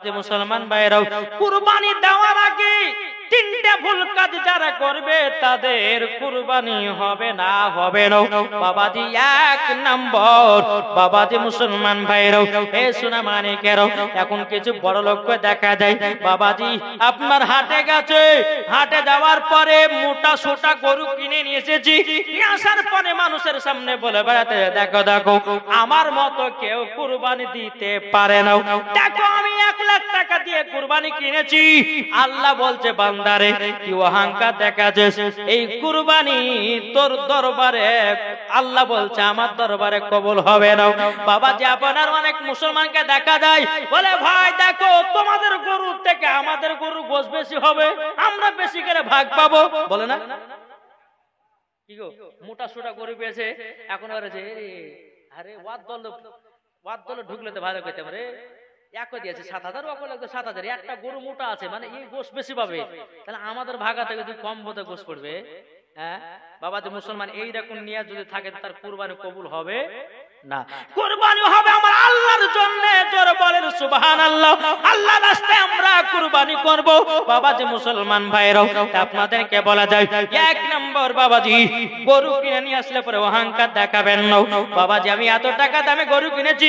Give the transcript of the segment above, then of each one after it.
যে মুসলমান ভাইরাও, কুরবানি দেওয়ার আগে তিনটা ভুল কাজ যারা করবে তাদের কুরবানি হবে না, হবে না বাবাজি। এক নম্বর বাবাজি মুসলমান ভাইরাও, এ সোনা মানিকেরাও, এখন কিছু বড় লোককে দেখা যায় বাবাজি আপনার হাটে গেছে, হাটে যাওয়ার পরে মোটা সোটা গরু কিনে নিয়ে এসেছি, নিয়ে আসার পরে মানুষের সামনে বলে বেড়াতে, দেখো দেখো আমার মতো কেউ কুরবানি দিতে পারে না, দেখো আমি 1 লাখ টাকা দিয়ে কুরবানি কিনেছি। আল্লাহ বলছে বান্দারে কি অহংকার দেখাছিস, এই কুরবানি তোর দরবারে, আল্লাহ বলছে আমার দরবারে কবুল হবে না। বাবাজি আপনার অনেক মুসলমানকে দেখা যায় বলে ভাই দেখো তোমাদের গরুর থেকে আমাদের গরুর গোশ বেশি হবে, আমরা বেশি করে ভাগ পাবো, বলে না কি গো, মোটা সোটা গরু পেয়েছে, এখন আরে ওয়াদ দলে ঢুকলে তো ভালো করতে পারে, এক দিয়েছে 7,000, ওকে লাগবে 7,000, একটা গরু মোটা আছে মানে এই গোশ বেশি পাবে, তাহলে আমাদের ভাগা থেকে যদি কম বোধে গোশ পড়বে। হ্যাঁ বাবা যে মুসলমান এইরকম নিয়ে যদি থাকে তার কুরবানি কবুল হবে না, কুরবানি হবে আমার আল্লাহর জন্য। জোরে বলেন সুবহানাল্লাহ। আল্লাহর রাস্তায় আমরা কুরবানি করব বাবাজি মুসলমান ভাইরাও। আপনাদেরকে বলা যায় 1 নম্বর বাবাজি গরু কিনে নিয়ে আসলে পরে অহংকার দেখাবেন না, বাবাজি আমি এত টাকা দামে গরু কিনেছি,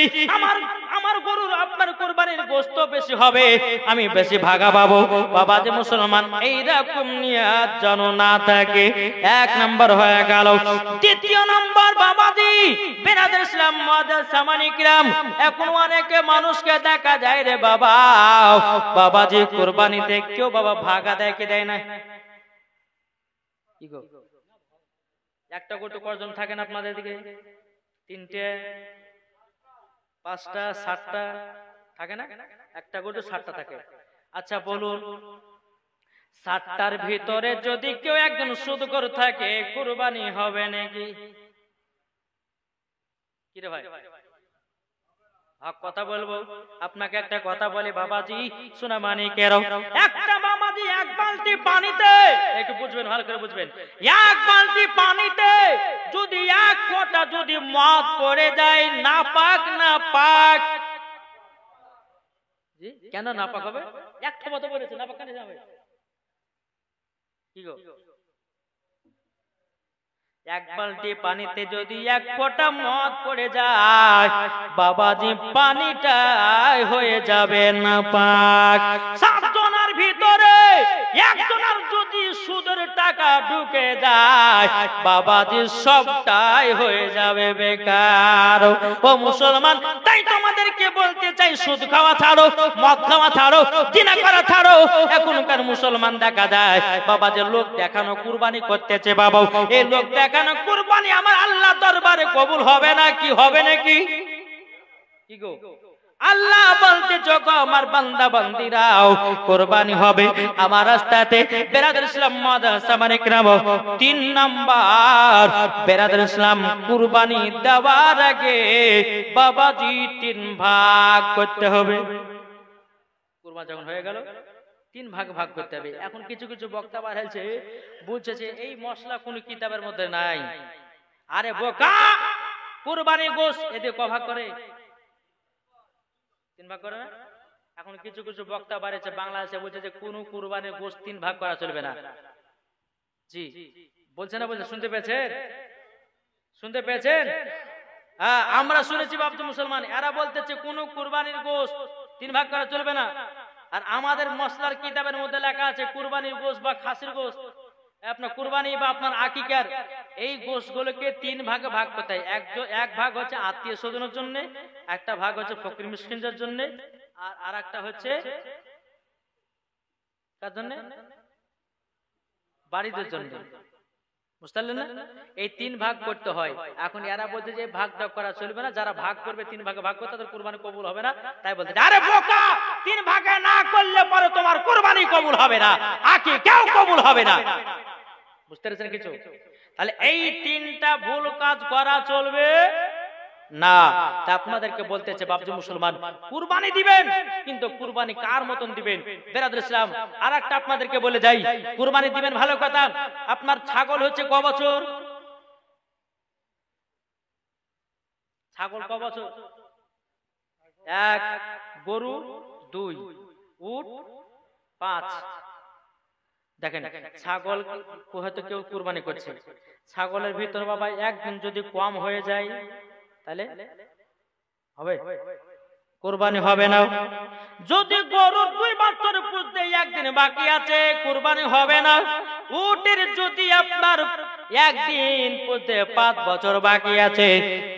আমার গরুর আপনার কুরবানির গোশত বেশি হবে, আমি বেশি ভাগা পাবো, বাবাজি মুসলমান এইরকম নিয়ত যেন না থাকে। 1 নম্বর হয়ে গেল। দ্বিতীয় নম্বর বাবাজি বেনাদের ইসলাম মাদার সামানিকরাম, এখন অনেকে মানুষকে দেখা যায় রে বাবা বাবাজি কুরবানিতে কেউ বাবা ভাগা দেয় কি দেয় না, কি গো একটা গরু কয়জন থাকেন আপনাদের দিকে? 3টে 5টা 7টা থাকে না, একটা গরু 7টা থাকে। আচ্ছা বলুন 7টার ভিতরে যদি কেউ একজন সুদখোর থাকে কুরবানি হবে নাকি? কি রে ভাই কথা বলবো আপনাকে, একটা কথা বলি বাবাজি শোনা মানিকেরাও, একটা বাবাজি 1 বালতি পানিতে, একটু বুঝবেন ভালো করে বুঝবেন, 1 বালতি পানিতে যদি 1 ফোঁটা যদি মদ পড়ে যায় নাপাক, নাপাক জি কেন নাপাক হবে? একটা মতো বলেছে নাপাক কেন হবে? কি গো 1 বালতি পানিতে যদি 1 ফোঁটা মদ পড়ে যায় বাবাজি পানিটা হয়ে যাবে নাপাক। 7 জনের ভিতরে একজনের যদি সুদের টাকা ঢুকে যায় বাবাজি সবটাই হয়ে যাবে বেকার। ও মুসলমান তাই তোমাদেরকে বলতে চাই সুদ খাওয়া ছাড়ো, মদ খাওয়া ছাড়ো, জিনা করা ছাড়ো। এখনকার মুসলমান দেখা যায় বাবাজি লোক দেখানো কুরবানি করতেছে, বাবা এই লোক দেখানো কুরবানি আমার আল্লাহ দরবারে কবুল হবে না, কি হবে নাকি? কি গো আল্লাহ বলতে যোগ আমার বান্দা বান্দিরাও কুরবানি হবে আমার রাস্তাতে। বেরাদার ইসলাম মাদ্রাসা মানিকরাম 3 নাম্বার বেরাদার ইসলাম কুরবানি দেওয়ার আগে বাবাজি 3 ভাগ করতে হবে। কুরবানি যখন হয়ে গেল 3 ভাগ ভাগ করতে হবে। এখন কিছু কিছু বক্তা বার হয়েছে বুঝছে এই মশলা কোন কিতাবের মধ্যে নাই। আরে বোকা, কুরবানি গোশ এতে ক ভাগ করে? 3 ভাগ করে না? এখন কিছু কিছু বক্তা বাড়িছে বাংলাদেশে বলছে যে কোন কুরবানির গোশ 3 ভাগ করা চলবে না। জি বলছে না, বলছে শুনতে পেয়েছেন? শুনতে পেয়েছেন? হ্যাঁ আমরা শুনেছি বাবু মুসলমান, এরা বলতেছে কোন কুরবানির গোশ 3 ভাগ করা চলবে না। আর আমাদের মশলার কিতাবের মধ্যে লেখা আছে কুরবানির গোশ বা খাসির গোশ, আপনার কুরবানি বা আপনার আকিকার এই গোশগুলোকে 3 ভাগে ভাগ করতে হয়। এক ভাগ হচ্ছে আত্মীয় স্বজনের জন্য, একটা ভাগ হচ্ছে ফকির মিসকিনদের জন্য, আর আরেকটা হচ্ছে কার জন্য? বাড়িদের জন্য। বুঝতে পারলেন না? এই 3 ভাগ করতে হয়। এখন এরা বলছে যে ভাগটা করা চলবে না, যারা ভাগ করবে 3 ভাগে ভাগ করতে তাদের কুরবানি কবুল হবে না। তাই বলতে আরে বোকা, 3 ভাগে না করলে পরে তোমার কুরবানি কবুল হবে না, আকিকাও কবুল হবে না। বুঝতে পেরেছেন কিছু? তাহলে এই 3টা ভুল কাজ করা চলবে না। তা আপনাদেরকে বলতেছে বাবজি মুসলমান কুরবানি দিবেন, কিন্তু কুরবানি কার মতন দিবেন? বেরাদর ইসলাম আরেকটা আপনাদেরকে বলে যাই, কুরবানি দিবেন ভালো কথা, আপনার ছাগল হচ্ছে ক বছর? ছাগল ক বছর? 1, গরু 2। উট 5। দেখেন ছাগল হয়তো কেউ কুরবানি করছে, ছাগলের ভিতর বাবা একদিন যদি কম হয়ে যায় তাহলে হবে কুরবানি হবে না। যদি গরুর 2 বছর পুজতে একদিন বাকি আছে কুরবানি হবে না। উটের যদি আপনার একদিন পুজতে 5 বছর বাকি আছে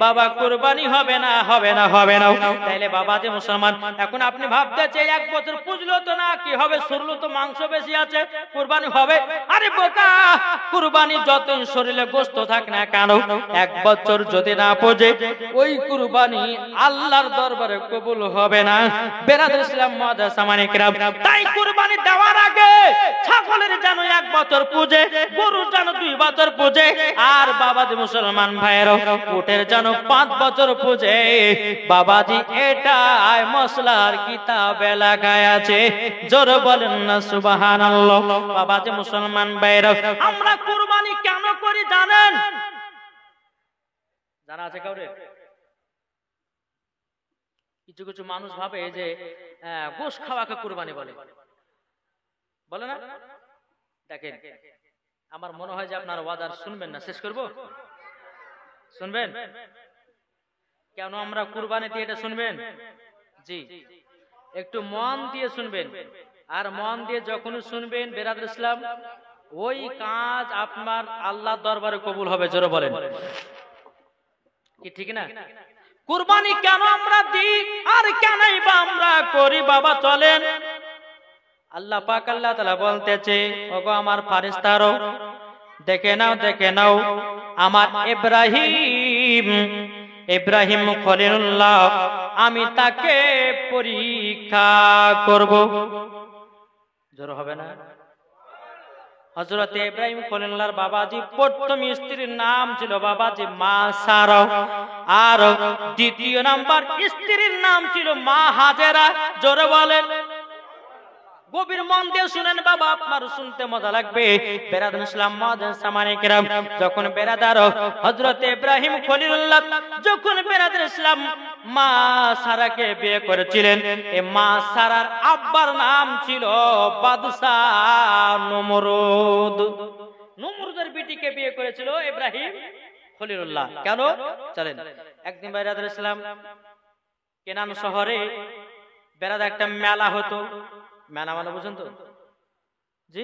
বাবা কুরবানি হবে না, হবে না, হবে না। তাইলে বাবা যে মুসলমান, এখন আপনি ভাবতেছে 1 বছর পুজলো তো না কি হবে, শরীরে তো মাংস বেশি আছে কুরবানি হবে। আরে বোকা, কুরবানি যতই শরীরে গোশত থাক না কেন 1 বছর যদি না পুজে ওই কুরবানি আল্লাহর দরবারে কবুল হবে না। বেরাদর ইসলাম মুআজ্জাজ সামানিক রাম, তাই কুরবানি দেওয়ার আগে ছাগলের যেন 1 বছর পুজে, গরুর যেন 2 বছর পুজে, আর বাবাজি মুসলমান ভাইয়ের উটের যেন 5 বছর পুজে। বাবাজি এটা মশলার কিতাবে লেখা আছে, জোর বলেন না সুবহানাল্লাহ। বাবাজি মুসলমান ভাইয়ের আমরা কুরবানি কেন করি জানেন? জানা আছে কাউরে? কিছু কিছু মানুষ ভাবে যে গোশত খাওয়াকে কুরবানি বলে, বলে না? দেখেন আমার মনে হয় যে আপনার ওয়াদার শুনবেন না, শেষ করব, শুনবেন কেন আমরা কুরবানি দিয়ে এটা শুনবেন? জি, একটু মন দিয়ে শুনবেন, আর মন দিয়ে যখন শুনবেন বেরাদর ইসলাম ওই কাজ আপনার আল্লাহর দরবারে কবুল হবে। জোরে বলেন কি ঠিক না? কুরবানি কেন আমরা দিই আর কেনই বা আমরা করি বাবা চলেন। আল্লাহ পাক আল্লাহ তাআলা বলতেছে, ওগো আমার ফেরেশতারো দেখে নাও, দেখে নাও আমার ইব্রাহিম খলিলুল্লাহ, আমি তাকে পরীক্ষা করব। জোর হবে না? হযরত ইব্রাহিম খলিলুল্লাহর বাবাজি প্রথম স্ত্রীর নাম ছিল বাবাজি মা সারা, আর দ্বিতীয় নাম্বার স্ত্রীর নাম ছিল মা হাজেরা। জোরে বলেন, গভীর মন দিয়ে শুনেন বাবা, আপনার শুনতে মজা লাগবে। বেরাদর ইসলাম মুআজ্জাজ সামানিক রাম, যখন বেরাদার হযরত ইব্রাহিম খলিলুল্লাহ যখন বেরাদর ইসলাম মা সারাকে বিয়ে করেছিলেন, এই মা সারার আব্বার নাম ছিল বাদশাহ নমরুদ। নমরুদের বিটিকে বিয়ে করেছিল ইব্রাহিম খলিলুল্লাহ। কেন চলেন, একদিন বেরাদর ইসলাম কেনান শহরে বেরাদর একটা মেলা হতো। মেলা মানে বুঝেন তো? জি,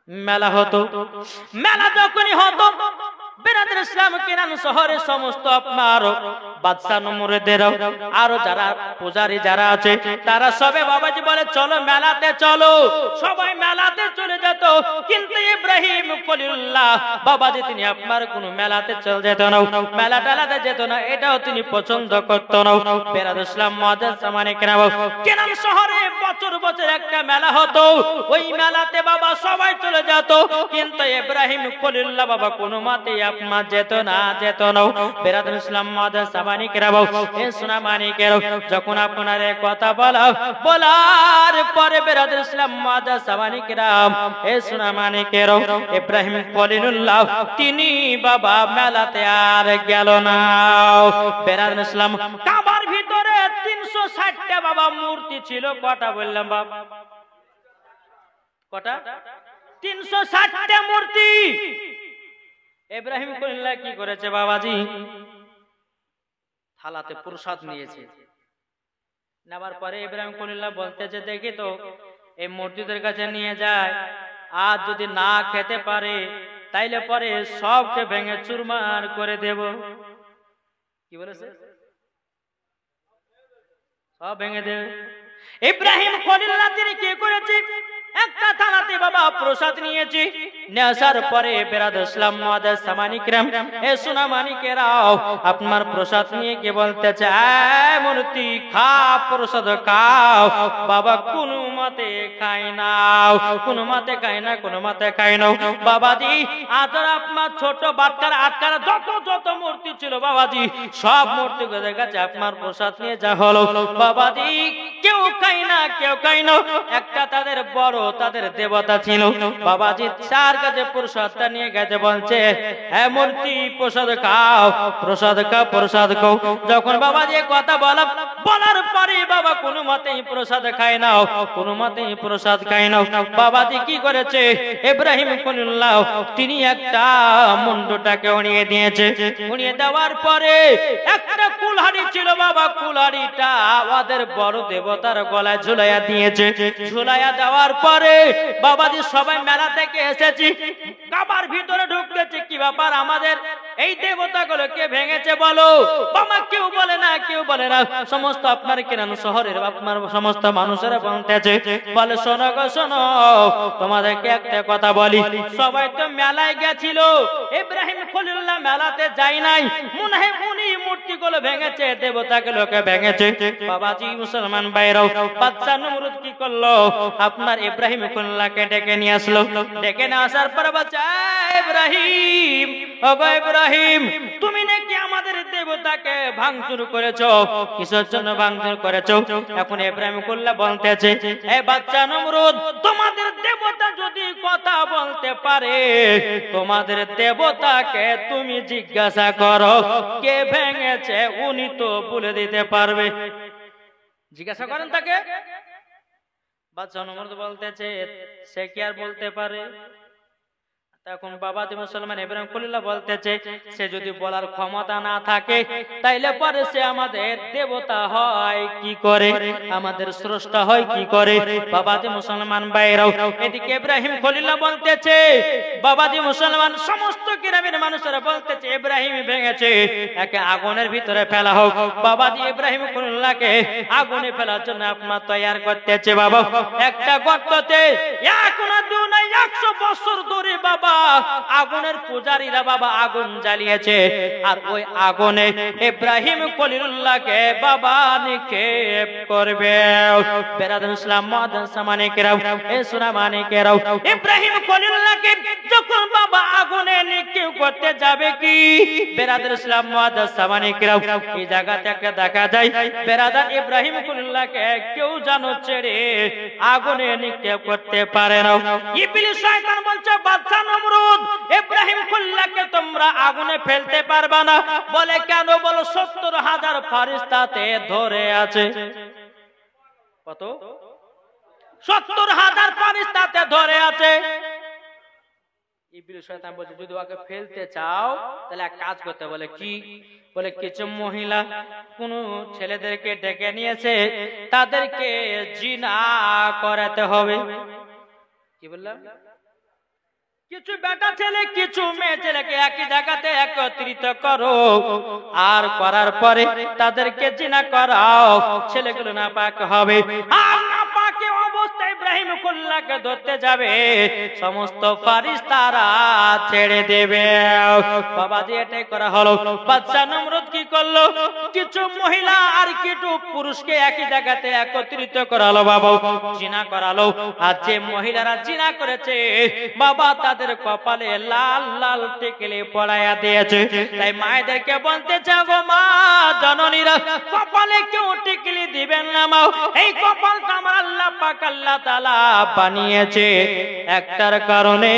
মেলা হতো। মেলা যখনই হতো বেরাদর ইসলাম কেনান শহরে সমস্ত আপনার বাদশা নমরুদের আরো যারা পূজারী যারা আছে তারা সবে বাবাজি বলে চলো মেলাতে চলো, সবাই মেলাতে চলে যেত। কিন্তু ইব্রাহিম খলিলুল্লাহ বাবাজি তিনি আপনার কোন মেলাতে চলে যেত না, মেলা টেলাতে যেত না, এটাও তিনি পছন্দ করত না। বেরাদর ইসলাম মুআজ্জাজ সামানিক রাম, কেনান শহরে বছর বছর একটা মেলা হতো, ওই মেলাতে বাবা সবাই চলে যেত, কিন্তু ইব্রাহিম খলিলুল্লাহ বাবা কোনো মতেই আপনার যেত না, যেত না। বেরাদর ইসলাম মুআজ্জাজ সামানিক রাম, এ সোনা মানিকের যখন আপনার কথা বলার পরে বেরাদর ইসলাম মুআজ্জাজ সামানিক রাম, এ সোনা মানিকের ইব্রাহিম খলিলুল্লাহ তিনি বাবা মেলাতে আর গেল না। বেরাদর ইসলাম কাবার ভিতরে 360টা বাবা মূর্তি ছিল। কটা বললাম বাবা? কটা? 360টা মূর্তি। ইব্রাহিম খলিলুল্লাহ কি করেছে বাবাজি? থালাতে প্রসাদ নিয়েছে। নেবার পরে ইব্রাহিম খলিলুল্লাহ বলতেছে, দেখি তো এই মূর্তিদের কাছে নিয়ে যায়, আর যদি না খেতে পারে তাইলে পরে সবকে ভেঙে চুরমার করে দেব। কি বলেছে? সব ভেঙে দেবে। ইব্রাহিম খলিলুল্লাহ তিনি কি করেছে? একটা থালাতে বাবা প্রসাদ নিয়েছি, নেওয়ার পরে বেরাদর ইসলাম মুআজ্জাজ সামানিক রাম, এ সোনা মানিকেরাও আপনার প্রসাদ নিয়ে কে বলতেছে, এই মূর্তি খা, প্রসাদ খাও। বাবা কোন মতে খাই নাও, কোন মতে খাই না, কোন মতে খাই নাও। বাবাজি আদর আপনার ছোট বাচ্চার আটকারা যত যত মূর্তি ছিল বাবাজি সব মূর্তি গুলোর কাছে আপনার প্রসাদ নিয়ে যা হলো বাবাজি কেউ খাই না, কেউ খাই না। একটা তাদের বড় তাদের দেবতা ছিল বাবাজি, চার কাছে প্রসাদটা নিয়ে গেছে, বলছে হ্যাঁ মূর্তি প্রসাদ খাও, প্রসাদ খাও, প্রসাদ খাও। যখন বাবাজি কথা বলার পরে বাবা কোনো মতেই প্রসাদ খায় না, কোনো মতে প্রসাদ খায় না। বাবাজি কি করেছে, ইব্রাহিম খলিলুল্লাহ তিনি একটা মুন্ডটাকে উড়িয়ে দিয়েছে। উড়িয়ে দেওয়ার পরে একটা কুলহাড়ি ছিল বাবা, কুলহাড়িটা ওদের বড় দেবতার গলায় ঝুলাইয়া দিয়েছে। ঝুলাইয়া দেওয়ার পরে বাবাজি সবাই মেলা থেকে এসেছি, কাবার ভিতরে ঢুকতেছে। কি ব্যাপার, আমাদের এই দেবতাগুলোকে ভেঙেছে বলো। বাবা কেউ বলে না, কেউ বলে না। সমস্ত আপনার কিরান শহরের আপনার সমস্ত মানুষেরা বলতেছে, বলে শোনো গো শোনো, তোমাদেরকে একটা কথা বলি। সবাই তো মেলায় গেছিল, ইব্রাহিম খলিলুল্লাহ মেলাতে যায় নাই। মনে হয় উনি মূর্তিগুলো ভেঙেছে, দেবতাগুলোকে ভেঙেছে। বাবাজি মুসলমান ভাইরাও, বাদশা নমরুদ কি করলো, আপনার ইব্রাহিম খলিলুল্লাহকে ডেকে নিয়ে আসলো। ডেকে নিয়ে আসার পর বাচ্চা ইব্রাহিম, ওগো ইব্রাহিম, তুমি নাকি আমাদের দেবতাকে ভাঙচুর করেছো, কিসের জন্য ভাঙচুর করেছো? এখন ইব্রাহিম খলিলুল্লাহ বলতেছে, এই বাদশা নমরুদ, তোমাদের দেবতা যদি কথা বলতে পারে, তোমাদের দেবতাকে তুমি জিজ্ঞাসা করো কে ভেঙেছে, উনি তো বলে দিতে পারবে। জিজ্ঞাসা করেন তাকে। বাদশা নমরুদ বলতেছে, সে কি আর বলতে পারে? তখন বাবাজি মুসলমান ইব্রাহিম খলিলুল্লাহ বলতেছে, সে যদি বলার ক্ষমতা না থাকে তাইলে পরে সে আমাদের দেবতা হয় কি করে, আমাদের স্রষ্টা হয় কি করে? বাবাজি মুসলমান ভাইরাও, এদিকে ইব্রাহিম খলিলুল্লাহ বলতেছে, বাবাজি মুসলমান সমস্ত গ্রামের মানুষেরা বলতেছে, ইব্রাহিম ভেঙেছে, একে আগুনের ভিতরে ফেলা হোক। বাবাজি ইব্রাহিম খলিলুল্লাহকে আগুনে ফেলার জন্য আপনার তৈরি করতেছে। বাবা একটা গর্ততে এক না দুই না 100 বছর ধরে বাবা আগুনের পূজারীরা বাবা আগুন জ্বালিয়েছে, আর ওই আগুনে ইব্রাহিম খলিলুল্লাহকে বাবা নিক্ষেপ করবে। বেরাদুল ইসলাম মুআদ্দাস সামানিকেরাও, এ সুরা মানিকেরাও, ইব্রাহিম খলিলুল্লাহকে যখন বাবা আগুনে নিক্ষেপ করতে যাবে কি, বেরাদুল ইসলাম মুআদ্দাস সামানিকেরাও, এই জায়গা থেকে দেখা যায় বেরাদার ইব্রাহিম খলিলুল্লাহকে কেউ জানো ছেড়ে আগুনে নিক্ষেপ করতে পারে না। ইবলিস শয়তান বলছে, বাদশা নমরুদ, ইব্রাহিম খলিলুল্লাহকে তোমরা আগুনে ফেলতে পারবে না। বলে কেন? বলো 70,000 ফেরেশতাতে ধরে আছে। কত? 70,000 ফেরেশতাতে ধরে আছে। ইবলিস শয়তান বলছে, যদি ওকে ফেলতে চাও তাহলে এক কাজ করতে। বলে কি? বলে কিছু মহিলা কোন ছেলেদেরকে ডেকে নিয়েছে, তাদেরকে জিনা করাতে হবে। কি বললাম? কিছু বেটা ছেলে কিছু মেয়ে ছেলেকে একই জায়গাতে একত্রিত করো, আর করার পরে তাদেরকে জিনা করাও, ছেলেগুলো নাপাক হবে। আর নাপাকে অবস্থায় ইব্রাহিম খলিলুল্লাহকে ধরতে যাবে, সমস্ত ফেরেশতারা ছেড়ে দেবে। বাবাজি এটাই করা হলো। বাদশা নমরুদ কি করলো, কিছু মহিলা আর কিছু পুরুষকে একই জায়গাতে একত্রিত করালো, বাবা জিনা করালো। আর যে মহিলারা জিনা করেছে বাবা, তাদের কপালে লাল লাল টিকলি পড়াইয়া দিয়েছে। তাই মায়েদেরকে বলতে চাও, মা জননীরা, কপালে কেউ টিকলি দিবেন না। মা, এই কপাল আমার আল্লাহ পাক আল্লাহ তাআলা বানিয়েছে একটার কারণে,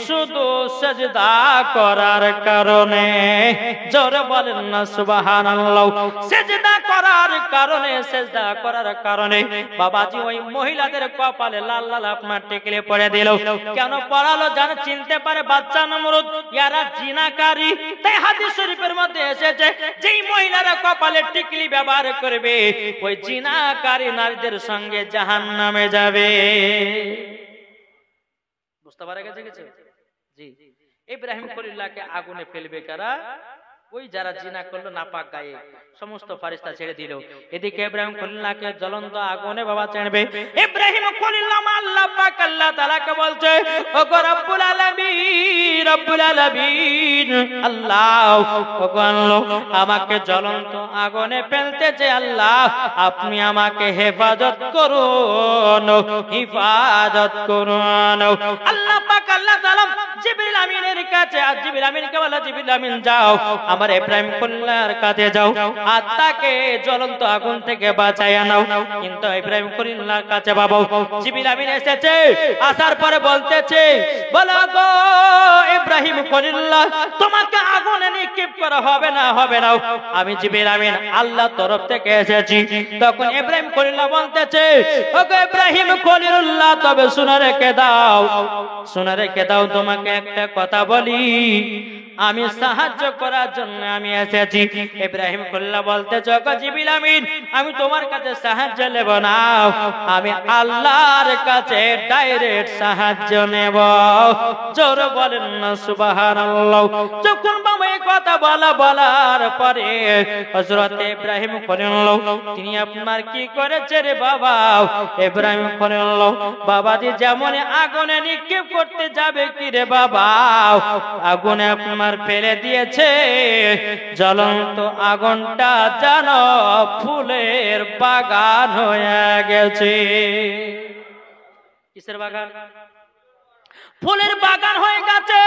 শুধু সিজদা করার কারণে। জোরে বলেন না সুবহানাল্লাহ। সিজদা করার কারণে, সিজদা করার কারণে বাবাজি ওই মহিলাদের কপালে লাল লাল আপনার টিকলি পড়ে দিল। কেন পড়ালো জানো? চিনতে পারে বাদশা নমরুদ ইয়ারা জিনাকারী। তাই হাদিস শরীফের মধ্যে এসেছে, যেই মহিলারা কপালে টিকলি ব্যবহার করবে ওই জিনাকারী নারীদের সঙ্গে জাহান্নামে যাবে। বুঝতে পারা গেছে কিছু? জি। ইব্রাহিম খলিলুল্লাহকে আগুনে ফেলবে কারা? ওই যারা জিনা করলো নাপাক গায়ে, সমস্ত ফেরেশতা ছেড়ে দিল। এদিকে ইব্রাহিম খলিলুল্লাহকে জ্বলন্ত আগুনে বাবা ছেড়বে। ইব্রাহিম খলিলুল্লাহ আল্লাহ পাক আল্লাহ তাআলাকে বলছে, ওগো রব্বুল আলামিন, রব্বুল আলামিন, আল্লাহ, ওগো আল্লাহ, আমাকে জ্বলন্ত আগুনে ফেলতেছে, আল্লাহ আপনি আমাকে হেফাজত করুন, হেফাজত করুন। আল্লাহ পাক আল্লাহ তাআলা জিবরিল আমিনের কাছে, আর জিবরিল আমিনকে বলে জিবরিল আমিন যাও আমার ইব্রাহিম খলিলুল্লাহর কাছে যাও আর তাকে জ্বলন্ত আগুন থেকে বাঁচাইয়া নাও। কিন্তু ইব্রাহিম খলিলুল্লাহর কাছে বাবা জিবরিল আমিন এসেছে, আসার পরে বলতেছে বলো গো ইব্রাহিম খলিলুল্লাহ তোমাকে আগুনে নিক্ষেপ করা হবে না, হবে না, আমি জিবরিল আমিন আল্লাহর তরফ থেকে এসেছি। তখন ইব্রাহিম খলিলুল্লাহ বলতেছে ওগো ইব্রাহিম খলিলুল্লাহ তবে শুনে রেখে দাও, শুনে রেখে দাও, তোমাকে একটা কথা বলি, আমি সাহায্য করার জন্য আমি এসেছি। ইব্রাহিম খলিলুল্লাহ বলতেছে ওগো জিবরিল আমিন আমি তোমার কাছে সাহায্য নেব না, আমি আল্লাহর কাছে ডাইরেক্ট সাহায্য নেব। জোরে বলেন না সুবহানাল্লাহ। যখন বাবা এই কথা বলার পরে হযরত ইব্রাহিম খলিলুল্লাহ তিনি আপনার কি করেছে রে বাবা, ইব্রাহিম খলিলুল্লাহ বাবাজি যেমন আগুনে নিক্ষেপ করতে যাবে কি রে বাবা, আগুনে আপনার ফেলে দিয়েছে, জ্বলন্ত আগুনটা যেন ফুলের বাগান হয়ে গেছে। কিসের বাগান? ফুলের বাগান হয়ে গেছে।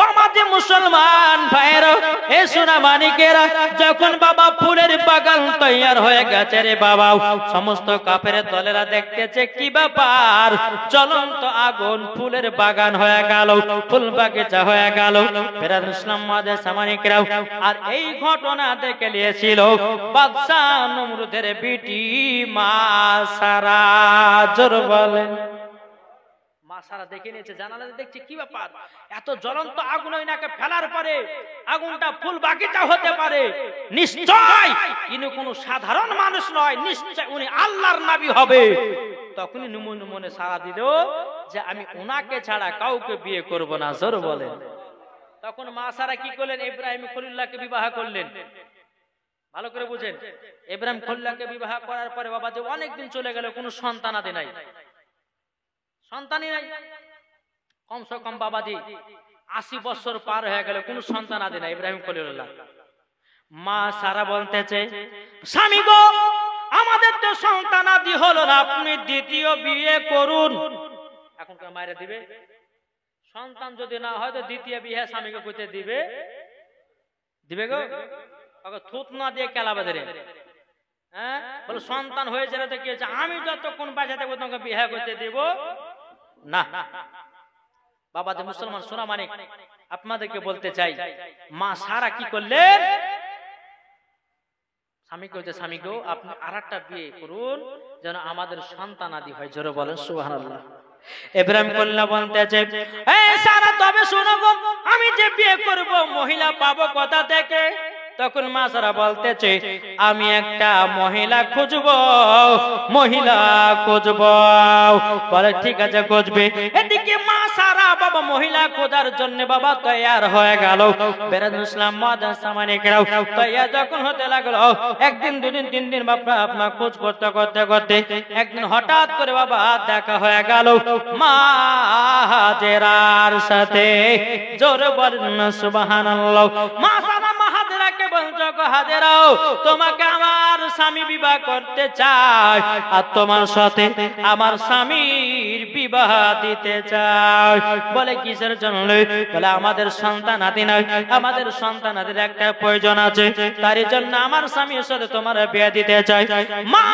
বাবাজি মুসলমান ভাইরা এ সোনা মানিকেরা, যখন বাবা ফুলের বাগান তৈয়ার হয়ে গেছে রে বাবা, সমস্ত কাফেরের দলেরা দেখতেছে কি ব্যাপার, জ্বলন্ত আগুন ফুলের বাগান হয়ে গেল, ফুল বাগিচা হয়ে গেল। ফেরাদ ইসলাম মাদ্রাসা মানিকেরা আর এই ঘটনা দেখে নিয়েছিল বাদশা নমরুদের বিটি মা সারা। জোর বলেন সারা দেখে নিয়েছে, জানালাতে দেখছে কি ব্যাপার, এত জ্বলন্ত আগুন ওইনাকে ফেলার পরে আগুনটা ফুল বাগিচা হতে পারে, নিশ্চয় ইনি কোনো সাধারণ মানুষ নয়, নিশ্চয় উনি আল্লাহর নবী হবে। তখনই মনে সারা দিল যে আমি উনাকে ছাড়া কাউকে বিয়ে করব না। জোর বলেন। তখন মা সারা কি করলেন, ইব্রাহিম খলিলুল্লাহকে বিবাহ করলেন। ভালো করে বুঝেন, ইব্রাহিম খলিলুল্লাহকে বিবাহ করার পরে বাবা যে অনেকদিন চলে গেল, কোনো সন্তানাদি নাই, সন্তানই নাই। কমসে কম বাবাজি 80 বছর পার হয়ে গেল, কোন সন্তান আদি নাই ইব্রাহিম খলিলুল্লাহ। মা সারা বলতেছে স্বামী গো আমাদের তো সন্তান আদি হলো না, আপনি দ্বিতীয় বিয়ে করুন। এখন কেউ মায়েরা দিবে? সন্তান যদি না হয় তো দ্বিতীয় বিয়ে স্বামীকে করতে দিবে? দিবে গো? থুত না দিয়ে কেলা বাঁধে। হ্যাঁ বলে সন্তান হয়েছে না তো কি হয়েছে, আমি যতক্ষণ বাঁচা থাকবো তোমাকে বিয়ে করতে দিব না। বাবাদের মুসলমান সোনা মানিক আপনাদেরকে বলতে চাই, মা সারা কি করলেন, স্বামীকে বলছে স্বামী গো আপনি আরেকটা বিয়ে করুন যেন আমাদের সন্তান আদি হয়। জোরে বলেন সুবহানাল্লাহ। ইব্রাহিম খলিলুল্লাহ বলতেছে এই সারা তবে শোনো গো, আমি যে বিয়ে করব মহিলা পাবো কোথা থেকে? তখন মা সারা বলতেছে আমি একটা মহিলা খুঁজবো, মহিলা খুঁজবো। বলে ঠিক আছে খুঁজবে। এদিকে মা সারা বাবা মহিলা খোঁজার জন্য বাবা তৈয়ার হয়ে গেল। বেরাদুল ইসলাম মাদ্রাসা মানিকেরাও তৈয়ার যখন হতে লাগলো, একদিন দুদিন তিন দিন বাবা আপনার খোঁজ করতে করতে করতে একদিন হঠাৎ করে বাবা দেখা হয়ে গেল মা হাজেরার সাথে। জোরে বলেন সুবহানাল্লাহ। মা সারা মা হাজেরাকে বলছো গো হাজেরাও তোমাকে আমার স্বামী বিবাহ করতে চায় আর তোমার সাথে আমার স্বামীর বিবাহ দিতে চায়। বলে কিসের জন্য? বলে আমাদের সন্তান আদি নয়, আমাদের সন্তান আদির একটা প্রয়োজন আছে, তারই জন্য আমার স্বামীর সাথে তোমার বিয়ে দিতে চাই। মা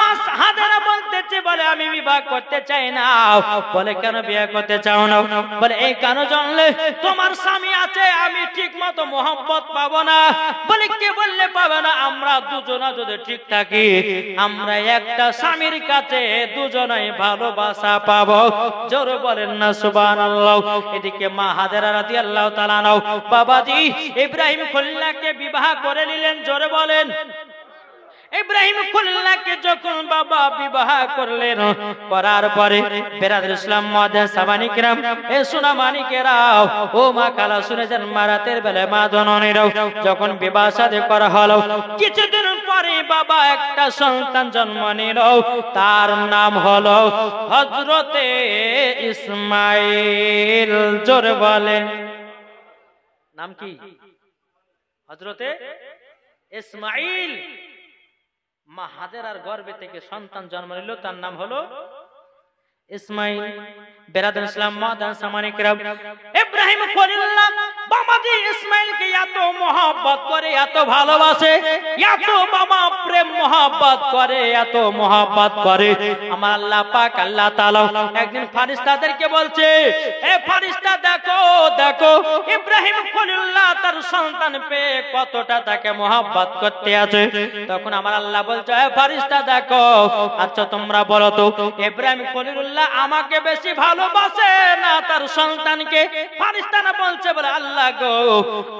হাজেরা বলতেছে বলে আমি বিবাহ করতে চাই না। বলে কেন বিয়ে করতে চাও না? বলে এই কেন জানলে তোমার স্বামী আছে, আমি ঠিক মতো মোহাম্মত পাবো না। বলে কে বললে পাবে না? আমরা দুজনা যদি ঠিক থাকি আমরা একটা স্বামীর কাছে দুজনাই ভালোবাসা পাবো। জোরে বলেন না সুবহানাল্লাহ। এদিকে মা হাজেরা রাদিয়াল্লাহু তাআলা আনহা বাবাজি ইব্রাহিম খলিলুল্লাহকে বিবাহ করে নিলেন। জোরে বলেন। ইব্রাহিম খলিলুল্লাহকে যখন বাবা বিবাহ করলেন, করার পরে বেরাদুল ইসলাম মাদ্রাসা মানিকেরাম এ সোনা মানিকেরাও ও মা খালা শুনেছেন, মা রাতের বেলায় মা জননীরাও যখন বিবাহ শাদী করা হলো, কিছুদিন পরে বাবা একটা সন্তান জন্ম নিল, তার নাম হলো হযরতে ইসমাইল। জোরে বলেন নাম কি? হযরতে ইসমাইল। মা হাজেরার গর্ভে থেকে সন্তান জন্ম নিল, তার নাম হলো ইসমাইল। বেরাদুল ইসলাম মাদান সামানি কিরাম, ইব্রাহিম খলিলুল্লাহ বাবাজি ইসমাইলকে এত মহব্বত করে, এত ভালোবাসে, এত বাবা প্রেম মহব্বত করে, এত মহব্বত করে। আমার আল্লাহ পাক আল্লাহ তাআলা একদিন ফেরেশতাদেরকে বলছে, এ ফেরেশতা দেখো দেখো ইব্রাহিম খলিলুল্লাহ তার সন্তান পেয়ে কতটা তাকে মহব্বত করতে আছে। তখন আমার আল্লাহ বলছে, এ ফেরেশতা দেখো, আচ্ছা তোমরা বলো তো ইব্রাহিম খলিলুল্লাহ আমাকে বেশি ভালোবাসে না তার সন্তানকে? ফেরেশতারা বলছে, বলে আল্লাহ গো,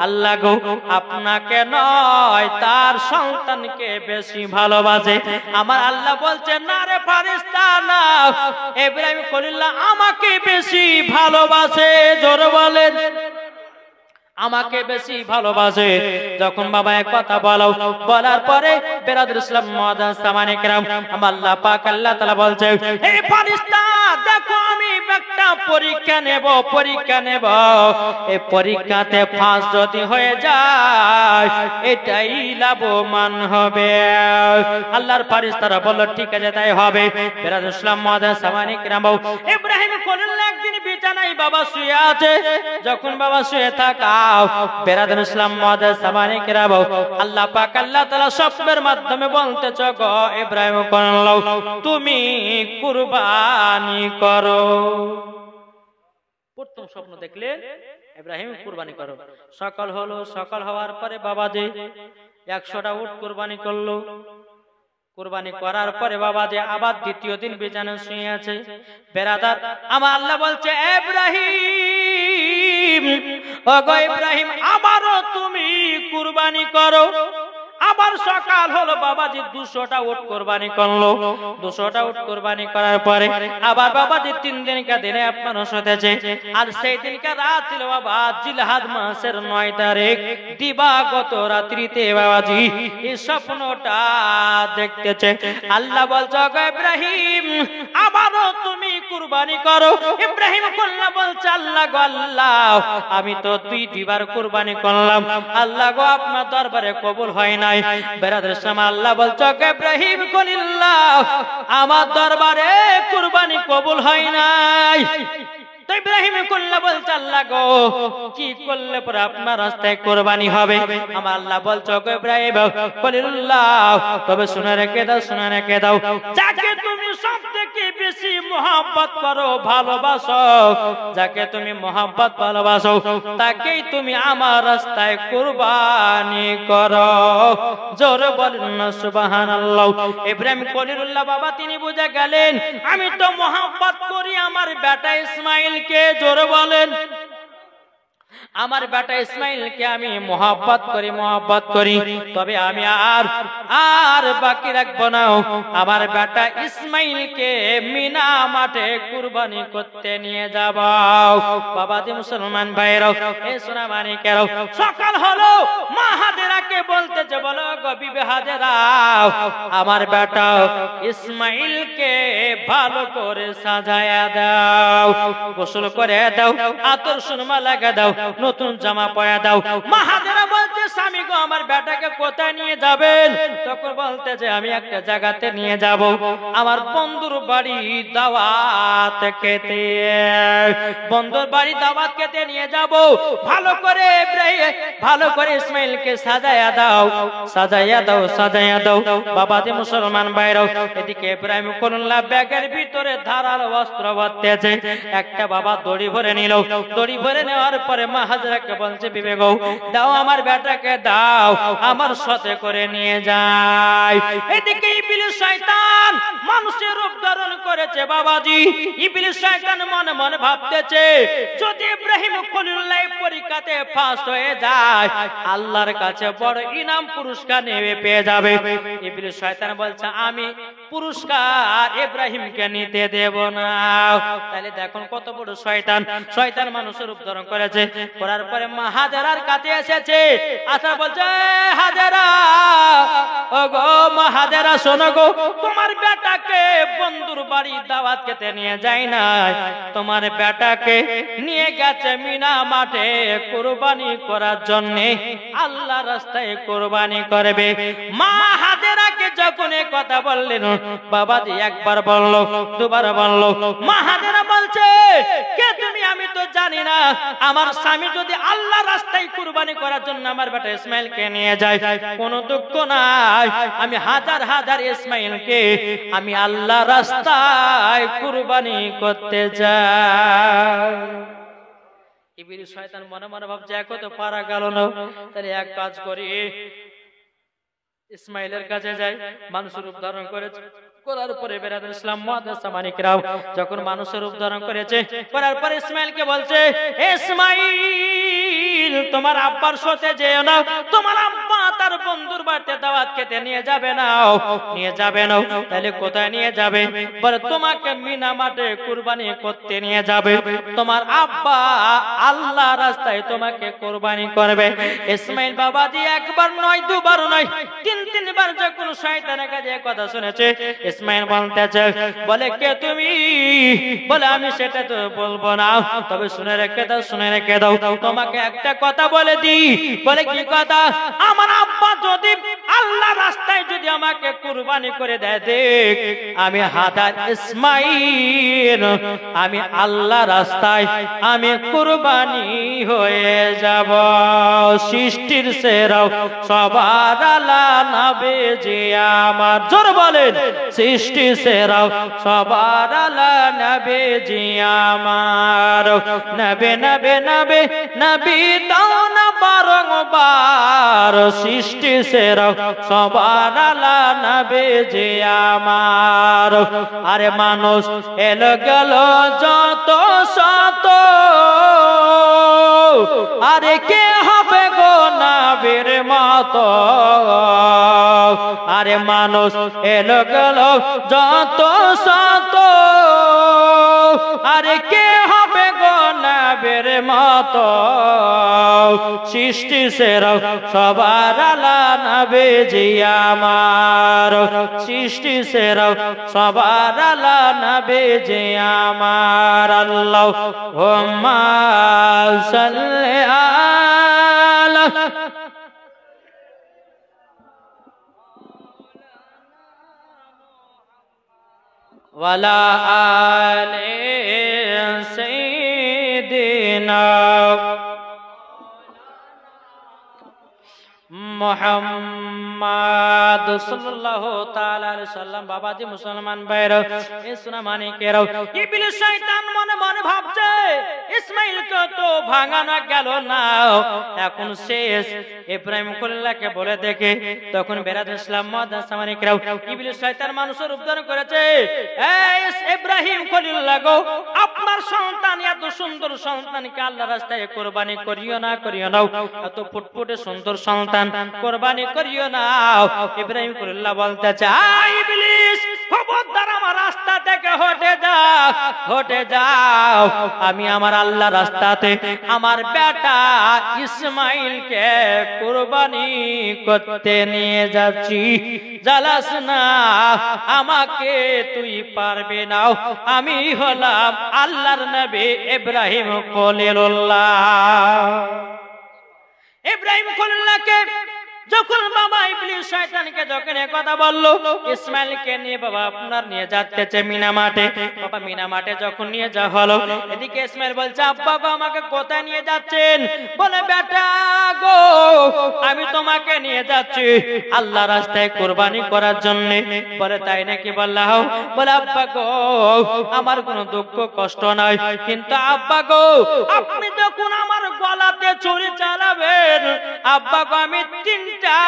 আল্লাহ গো, আপনাকে নয় তার সন্তানকে বেশি ভালোবাসে। আমার আল্লাহ বলছে, না রে ফেরেশতা না, ইব্রাহিম খলিলুল্লাহ আমাকে বেশি ভালোবাসে। জোরে বলেন, আমাকে বেশি ভালোবাসে। যখন বাবা এক কথা বলো, বলার পরে বেরাদুল ইসলাম মাদান সামানি কিরাম, আল্লাহ পাক আল্লাহ তাআলা বলছে, হে ফেরেশতা দেখো আমি একটা পরীক্ষা নেব, পরীক্ষা নেব, এই পরীক্ষাতে পাস যদি হয়ে যায় এটাই লাভবান হবে। আল্লাহর ফেরেশতারা বলল, ঠিক আছে তাই হবে। বেরাদুল ইসলাম মাদান সামানি কিরাম, ইব্রাহিম খলিলুল্লাহ একদিন বিছানায় বাবা শুয়ে আছে। যখন বাবা শুয়ে থাকা, বেরাদুল ইসলাম মাদান সামানি কিরাম, আল্লাহ পাক আল্লাহ তাআলা স্বপ্নের মাধ্যমে বলতেছ, গো ইব্রাহিম খলিলুল্লাহ তুমি কুরবানি করো। প্রথম স্বপ্ন দেখলে ইব্রাহিম কুরবানি করো। সকাল হলো, সকাল হওয়ার পরে বাবা যে 100টা উট কুরবানি করলো। কুরবানি করার পরে বাবা যে আবার দ্বিতীয় দিন বিছানায় শুয়ে আছে। বেরাদার আমার আল্লাহ বলছে, ইব্রাহিম, ওগো ইব্রাহিম আবারও তুমি কুরবানি করো। আবার সকাল হলো, বাবাজি 200টা উট কুরবানি করলো। 200টা উট কুরবানি করার পরে আবার বাবাজি 3 দিনকার দিনে আপনার সাথেছে। আর সেই দিনকার রাত ছিল বাবা জিলহাজ মাসের 9 তারিখ, দিবাগত রাত্রিতে বাবাজি এই স্বপ্নটা দেখতেছে। আল্লাহ বলছে, গো ইব্রাহিম আবারও তুমি কুরবানি করো। ইব্রাহিম কল্লা বলছে, আল্লাহ গো আল্লাহ আমি তো 2বার কুরবানি করলাম, আল্লাহ গো আপনার দরবারে কবুল হয় না। বেরাদুল ইসলাম আল্লাহ বলছে, ইব্রাহিম খলিলুল্লাহ আমার দরবারে কুরবানি কবুল হয় নাই। তো ইব্রাহিম কল্লা বলছে, আল্লাহ গো কি করলে পরে আপনার রাস্তায় কুরবানি হবে? আমার আল্লাহ বলছে, ইব্রাহিম খলিলুল্লাহ তবে শুনে রেখে দাও, শুনে রেখে দাও, যাকে তুমি সবথেকে বেশি মহব্বত করো, ভালোবাসো, যাকে তুমি মহব্বত ভালোবাসো তাকেই তুমি আমার রাস্তায় কুরবানি করো। জোরে বলেন না সুবহানাল্লাহ। ইব্রাহিম খলিলুল্লাহ বাবা তিনি বুঝে গেলেন, আমি তো মহব্বত করি আমার বেটা ইসমাইল কে। জোরে বলেন, আমার বেটা ইসমাইলকে আমি মহব্বত করি, মহব্বত করি, তবে আমি আর বাকি রাখবো না। আমার বেটা ইসমাইলকে মিনা মাঠে কুরবানি করতে নিয়ে যাব। বাবাজি মুসলমান ভাইরাও, এ সোনা মানিকেরাও, সকাল হলো মা হাজেরাকে বলতেছে, বলো গো বিবি হাজেরা আমার বেটা ইসমাইলকে ভালো করে সাজায়া দাও, গোসল করে দাও, আতর সুরমা লাগা দাও, নতুন জামা পয়া দাও। মা হাজেরা বলতে, স্বামী গো আমার বেটাকে কোথায় নিয়ে যাবেন? তখন বলতে যে আমি একটা জায়গাতে নিয়ে যাব, আমার বন্ধুর বাড়ি দাওয়াত খেতে, বন্ধুর বাড়ি দাওয়াত খেতে নিয়ে যাব। ভালো করে ইসমাইলকে সাজায়া দাও, সাজায়া দাও, সাজায়া দাও। বাবাজি মুসলমান ভাইরাও, এদিকে ইব্রাহিম খলিলুল্লাহ ব্যাগের ভিতরে ধারাল বস্ত্র ভরতেছে। একটা বাবা দড়ি ভরে নিল। দড়ি ভরে নেওয়ার পরে মা হাজেরাকে বলছে, বিবি গো দাও আমার বেটাকে দাও, আমার সাথে করে নিয়ে যায়। এদিকে ইবলিস শয়তান মানুষের রূপ ধারণ করেছে। বাবাজি ইবলিস শয়তান মনে মনে ভাবতেছে, যদি ইব্রাহিম খলিলুল্লাহ পরীক্ষাতে ফার্স্ট হয়ে যায় আল্লাহর কাছে বড় ইনাম পুরস্কার নেবে পেয়ে যাবে। ইবলিস শয়তান বলছে, আমি পুরস্কার ইব্রাহিমকে নিতে দেব না। তাহলে দেখুন কত বড় শয়তান। শয়তান মানুষের রূপ ধারণ করেছে। করার পরে মা হাজেরার কাছে এসেছে। আচ্ছা বলছে, হাজেরা ও গো মা হাজেরা শোনো গো, তোমার বেটাকে বন্ধুর বাড়ি দাওয়াত খেতে নিয়ে যায় না, তোমার বেটাকে নিয়ে গেছে মিনা মাঠে কুরবানি করার জন্য, আল্লাহ রাস্তায় কুরবানি করবে। মা হাজেরাকে যখন এই কথা বললেন, বাবাজি একবার বললো, দুবার বললো। মা হাজেরা বলছে, কে তুমি? আমি তো জানি না। আমার স্বামী যদি আল্লাহ রাস্তায় কুরবানি করার জন্য আমার বেটা ইসমাইলকে নিয়ে যায়, কোনো দুঃখ নাই, আমি হাজার হাজার ইসমাইলকে আমি আল্লাহ রাস্তায় কুরবানি করতে যাই। ইবলিস শয়তান মনে মনে ভাবছে, এক তো পারা গেল না, তাহলে এক কাজ করি, ইসমাইলের কাছে যাই। মানুষের রূপ ধারণ করেছে, করার পরে বেরাদুল ইসলাম মুআদ্দাসা মানিকরাও যখন মানুষের রূপ ধারণ করেছে, করার পরে ইসমাইলকে বলছে, ইসমাইল তোমার আব্বার সাথে যেও না, তোমার আব্বা তার বন্ধুর বাড়িতে দাওয়াত খেতে নিয়ে যাবে না, নিয়ে যাবে না। তাহলে কোথায় নিয়ে যাবে? বলে তোমাকে মিনা মাঠে কুরবানি করতে নিয়ে যাবে, তোমার আব্বা আল্লাহ রাস্তায় তোমাকে কুরবানি করবে। ইসমাইল বাবাজি একবার নয়, দুবার নয়, তিনবার যখন শয়তানের কাছে কথা শুনেছে, ইসমাইল বলতেছে, বলে কে তুমি? বলে আমি সেটা তো বলবো না, তবে শুনে রেখে দাও, শুনে রেখে দাও, তোমাকে একটা কথা বলে দি। বলে কি কথা? আমার আব্বা যদি আল্লাহ রাস্তায় যদি আমাকে কুরবানি করে দেয়, দেখ আমি হাজার ইসমাইল আমি আল্লাহ রাস্তায় আমি কুরবানি হয়ে যাব। সৃষ্টির সেরাও সবার আলা নবী জি আমার, জোর বলেন, সৃষ্টি সেরাও সবার আলা নবী জি আমার। নবে নবে নবে নবী দাও না বারংবার, সৃষ্টি সেরাও সবার আলা নবী জি আমার। আরে মানুষ এলো গেল যত শত, আরে কে হবে গো নবীর মতো? আরে মানুষ এলো গেল যত শত, আরে কে হবে গো নবীর মতো? সৃষ্টি সেরাও সবার আলা নবী জি আমার, সৃষ্টি সেরাও সবার আলা নবী জি আমার। আল্লাহুম্মা সাল্লি আলা ওয়ালা আলি সাইয়্যিদিনা মুহাম্মদ সাল্লাল্লাহু তাআলা আলাইহি সাল্লাম। বাবাজি মুসলমান ভাইরা, এই সোনা মানিকেরাও, ইবলিস শয়তান মনে মনে ভাবছে, ইসমাইলকে তো ভাঙানো গেল না, এখন শেষ। ইব্রাহিম খলিলুল্লাহকে বলে দেখে, তখন বেরাদুল ইসলাম মুআদ্দাসা মানিকেরাও, ইবলিস শয়তান মানুষের রূপ ধারণ করেছে। এই ইব্রাহিম খলিলুল্লাহ গো, আপনার সন্তান, এত সুন্দর সন্তানকে আল্লাহর রাস্তায় কুরবানি করিও না, করিও না, এত ফুটফুটে সুন্দর সন্তান কুরবানি করিও না। ইব্রাহিম খলিলুল্লাহ বলতেছে, ইবলিস খবরদার আমার রাস্তা থেকে হটে যাও, হটে যাও, আমি আমার আল্লাহ রাস্তাতে আমার বেটা ইসমাইলকে কুরবানি করতে নিয়ে যাচ্ছি, জ্বালাস না, আমাকে তুই পারবে না, আমি হলাম আল্লাহর নবী ইব্রাহিম খলিলুল্লাহ। ইব্রাহিম খলিলুল্লাহকে যখন বাবা ইবলিস শয়তানকে যখন কথা বললো, ইসমাইলকে নিয়ে বাবা আপনার নিয়ে যাচ্ছে মিনা মাঠে। বাবা মিনা মাঠে যখন নিয়ে যাওয়া হলো, এদিকে ইসমাইল বলছে, আব্বা গো আমাকে কোথায় নিয়ে যাচ্ছেন? বলে, বেটা গো আমি তোমাকে নিয়ে যাচ্ছি আল্লাহ রাস্তায় কুরবানি করার জন্য। বলে, তাই নাকি? বললাম। বলে, আব্বা গো আমার কোনো দুঃখ কষ্ট নাই, কিন্তু আব্বা গো আপনি যখন আমার গলাতে ছুরি চালাবেন, আব্বা গো আমি তিনটা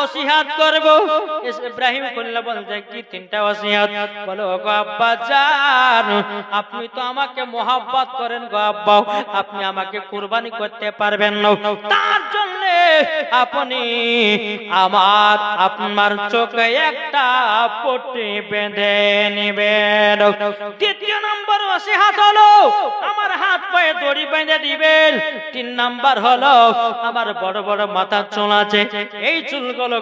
ওসিয়াত করব। ইব্রাহিম খলিলুল্লাহ বলছে, কি তিনটা ওসিয়াত? বলে, ওগো আব্বা জান, আপনি তো আমাকে মোহাব্বত করেন গো আব্বা, আপনি আমাকে কুরবানি করতে পারবেন না, তার জন্য আপনি আপনার চোখে একটা পট্টি বেঁধে নেবেন। দ্বিতীয় নম্বর ওসিয়াত হলো আমার হাত পায়ে দড়ি বেঁধে দিবেন। তিন নাম্বার হলো আমার বড় বড় মাথার চুল আছে, এই চুলগুলো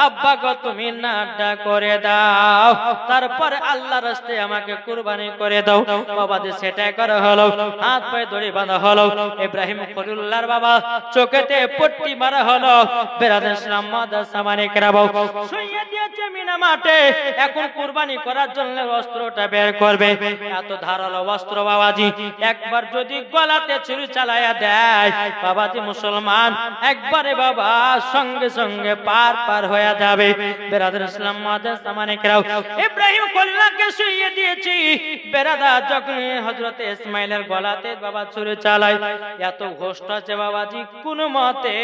আব্বা গো তুমি নাটা করে দাও, তারপর আল্লাহ রাস্তায় আমাকে কুরবানি করে দাও। বাবা যে সেটা করা হলো, হাত পায়ে দড়ি বাঁধা হলো। ইব্রাহিম খলিলুল্লাহর বাবা চোখেতে পট্টি মারা হলো। বেরাদের ইসলাম মাদ্রাসা মানে কেরাবো শুইয়ে দিয়েছে মিনা মাঠে। এখন কুরবানি করার জন্য অস্ত্রটা বের করবে। এত ধারালো অস্ত্র বাবাজি, একবার যদি গলাতে ছুরি চালায়া দেয় বাবাজি মুসলমান একবারে বাবা সঙ্গে সঙ্গে পার হয়ে যাবে। বেরাদের ইসলাম মাদ্রাসা মানে কেরাও ইব্রাহিম খলিলকে শুইয়ে দিয়েছি। বেরাদা যখন হযরত ইসমাইলের গলাতে বাবা ছুরি চালায়, এত ঘোষ্ট আছে বাবাজি, কোন মতে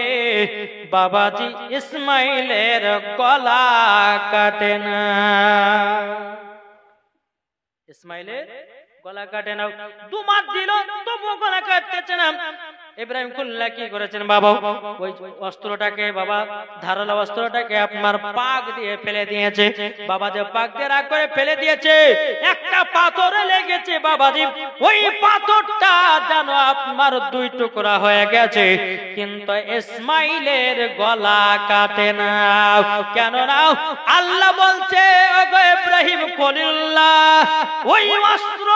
বাবাজি ইসমাইলের গলা কাটে না। ইসমাইলের গলা কাটে না, দুমাত দিল তবু গলা কাটতেছে না। ইব্রাহিম খলিল কি করেছেন বাবা, ওই অস্ত্রটাকে বাবা ধারালো অস্ত্রটাকে আপনার পাক দিয়ে ফেলে দিয়েছে। বাবা যে পাক দিয়ে রাগ করে ফেলে দিয়েছে, একটা পাথরে লেগেছে বাবাজি, ওই পাথরটা যেন আপনার দুই টুকরা হয়ে গেছে, কিন্তু ইসমাইলের গলা কাটে না। কেন না? আল্লাহ বলছে ওগো ইব্রাহিম খলিলুল্লাহ, ওই অস্ত্র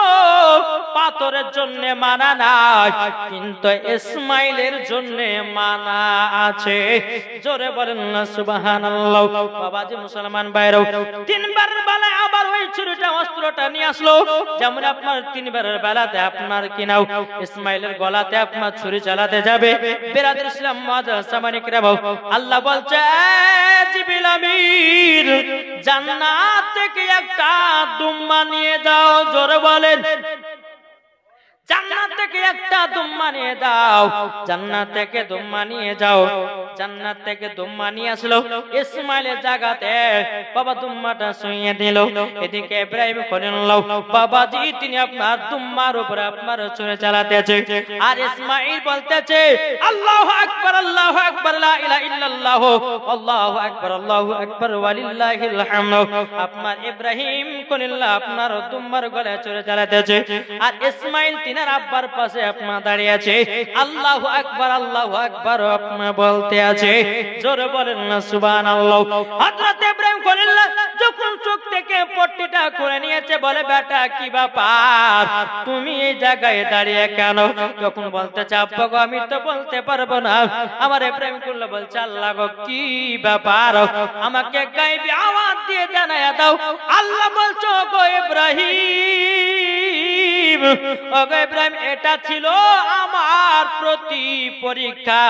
পাথরের জন্য মানা নাই, কিন্তু ইসমাইলের জন্য মানা আছে। জোরে বলেন না সুবহানাল্লাহ। বাবাজি মুসলমান ভাইরা, তিনবার বেলায় আবার ওই ছুরিটা অস্ত্রটা নিয়ে আসলো। যেমন আপনার তিনবারের বেলাতে আপনার কি নাও ইসমাইলের গলাতে আপনার ছুরি চালাতে যাবে। বেরাদের ইসলাম মাদ্রাসা মানে কেরাবো আল্লাহ বলছে জিবরিল আমির জান্নাত থেকে একটা দুম্বা নিয়ে দাও। জোরে বলেন, জান্নাত থেকে একটা দুম্বা নিয়ে দাও। জান্নাত থেকে দুম্বা নিয়ে যাও। জান্নাত থেকে দুম্বা নিয়ে আসলো ইসমাইলের জায়গাতে বাবা দুম্বাটা শুইয়ে দিল। এদিকে ইব্রাহিম খলিলুল্লাহ বাবাজি তিনি আপনার দুম্বার উপরে আপনার ছুরি চালাতেছে, আর ইসমাইল বলতেছে আল্লাহু আকবার আল্লাহু আকবার লা ইলাহা ইল্লাল্লাহ আল্লাহু আকবার আল্লাহু আকবার ওয়ালিল্লাহিল হামদ। আপনার ইব্রাহিম খলিলুল্লাহ আপনার দুম্বার গলায় ছুরি চালাতেছে, আর ইসমাইল তিনার আব্বার পাশে আপনার দাঁড়িয়ে আছে, আল্লাহু আকবার আপনার বলতে আছে। জোরে বলেন না সুবহানাল্লাহ। হযরত ইব্রাহিম খলিলুল্লাহ যখন চোখ থেকে পট্টিটা করে নিয়েছে, বলে বেটা কি ব্যাপার, তুমি এই জায়গায় দাঁড়িয়ে কেন? যখন বলতেছে আব্বা গো আমি তো বলতে পারবো না। আমার ইব্রাহিম খলিলুল্লাহ বলছে আল্লাহ গো কি ব্যাপার, আমাকে গায়বী আওয়াজ দিয়ে জানায়া দাও। আল্লাহ বলছো গো ইব্রাহিম, ওগো ইব্রাহিম এটা ছিল আমার প্রতি পরীক্ষা,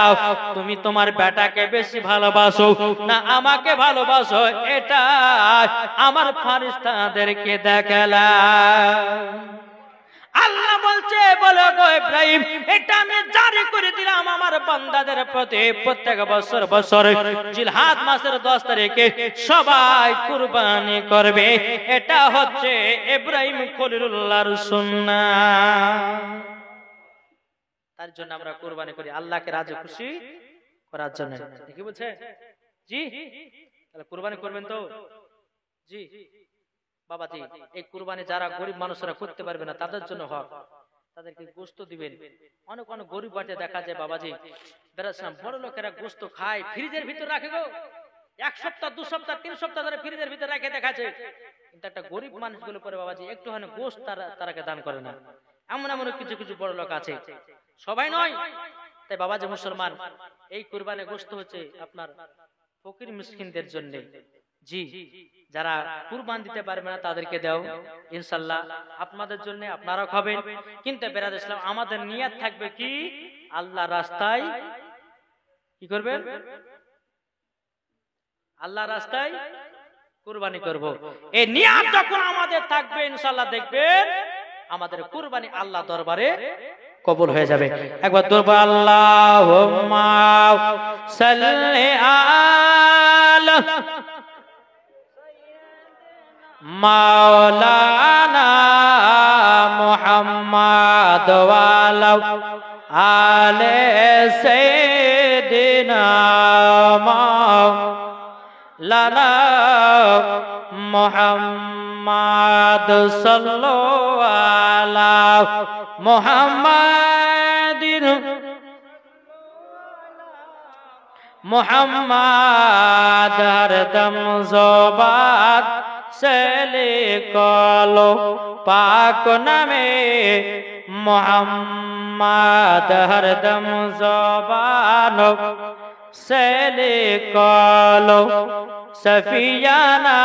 তুমি তোমার বেটাকে বেশি ভালোবাসো না আমাকে ভালোবাসো, এটা আমার ফারিস্তাদেরকে দেখালাম। আল্লাহ বলছে বলো গো ইব্রাহিম এটা আমি জারি করে দিলাম আমার বান্দাদের প্রতি, প্রত্যেক বছর জিলহাদ মাসের 10 তারিখে সবাই কুরবানি করবে। এটা হচ্ছে ইব্রাহিম খলিলুল্লাহর সুন্নাহ। তার জন্য আমরা কুরবানি করি আল্লাহকে রাজি খুশি করার জন্য। কি বলছে জি? তাহলে কুরবানি করবেন তো জি বাবাজি। এই কুরবানি যারা গরিব মানুষরা করতে পারবে না তাদের জন্য হক, তাদেরকে গোশত দিবেন। অনেক অনেক গরিব বাড়িতে দেখা যায় বাবাজি বেরাসলাম বড় লোকেরা গোশত খায় ফ্রিজের ভিতর রাখে গো, 1 সপ্তাহ 2 সপ্তাহ 3 সপ্তাহ ধরে ফ্রিজের ভিতর রেখে দেখাচ্ছে, কিন্তু একটা গরিব মানুষগুলো পরে বাবাজি একটুখানি গোশত তারাকে দান করে না। এমন এমন কিছু কিছু বড় লোক আছে, সবাই নয়। তাই বাবাজি মুসলমান এই কুরবানি গোশত হচ্ছে আপনার ফকির মিসকিনদের জন্য। জি যারা কুরবান দিতে পারবে না তাদেরকে দাও, ইনশাআল্লাহ আপনাদের জন্য আপনারা খাবেন। কিন্তু বেরাদ ইসলাম আমাদের নিয়ত থাকবে কি আল্লাহর রাস্তায় কি করবেন, আল্লাহর রাস্তায় কুরবানি করব। এই নিয়ত যখন আমাদের থাকবে ইনশাআল্লাহ দেখবেন আমাদের কুরবানি আল্লাহ দরবারে কবুল হয়ে যাবে। একবার দরবার আল্লাহুম্মা সাল্লি আলা মাওলানা মুহাম্মদ ওয়ালা আলে সাইয়্যিদিনা মাওলানা মুহাম্মদ সাল্লাল্লাহু আলা মুহাম্মাদিন মুহাম্মদ হরদম জবাত से लिखलो पाक नामे मोहम्मद हरदम ज़बान ছেলে কলো সফিয়ানা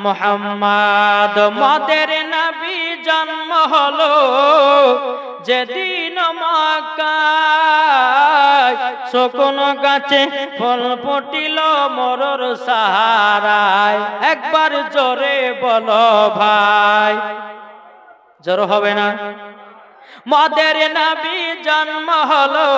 মুহাম্মদ মদের নবী জন্ম হলো যেদিন মক্কায় শকুন গাছে ফল ফুটিল মরর সাহারায় একবার জোরে বলো ভাই জোর হবে না মদের নবী জন্ম হলো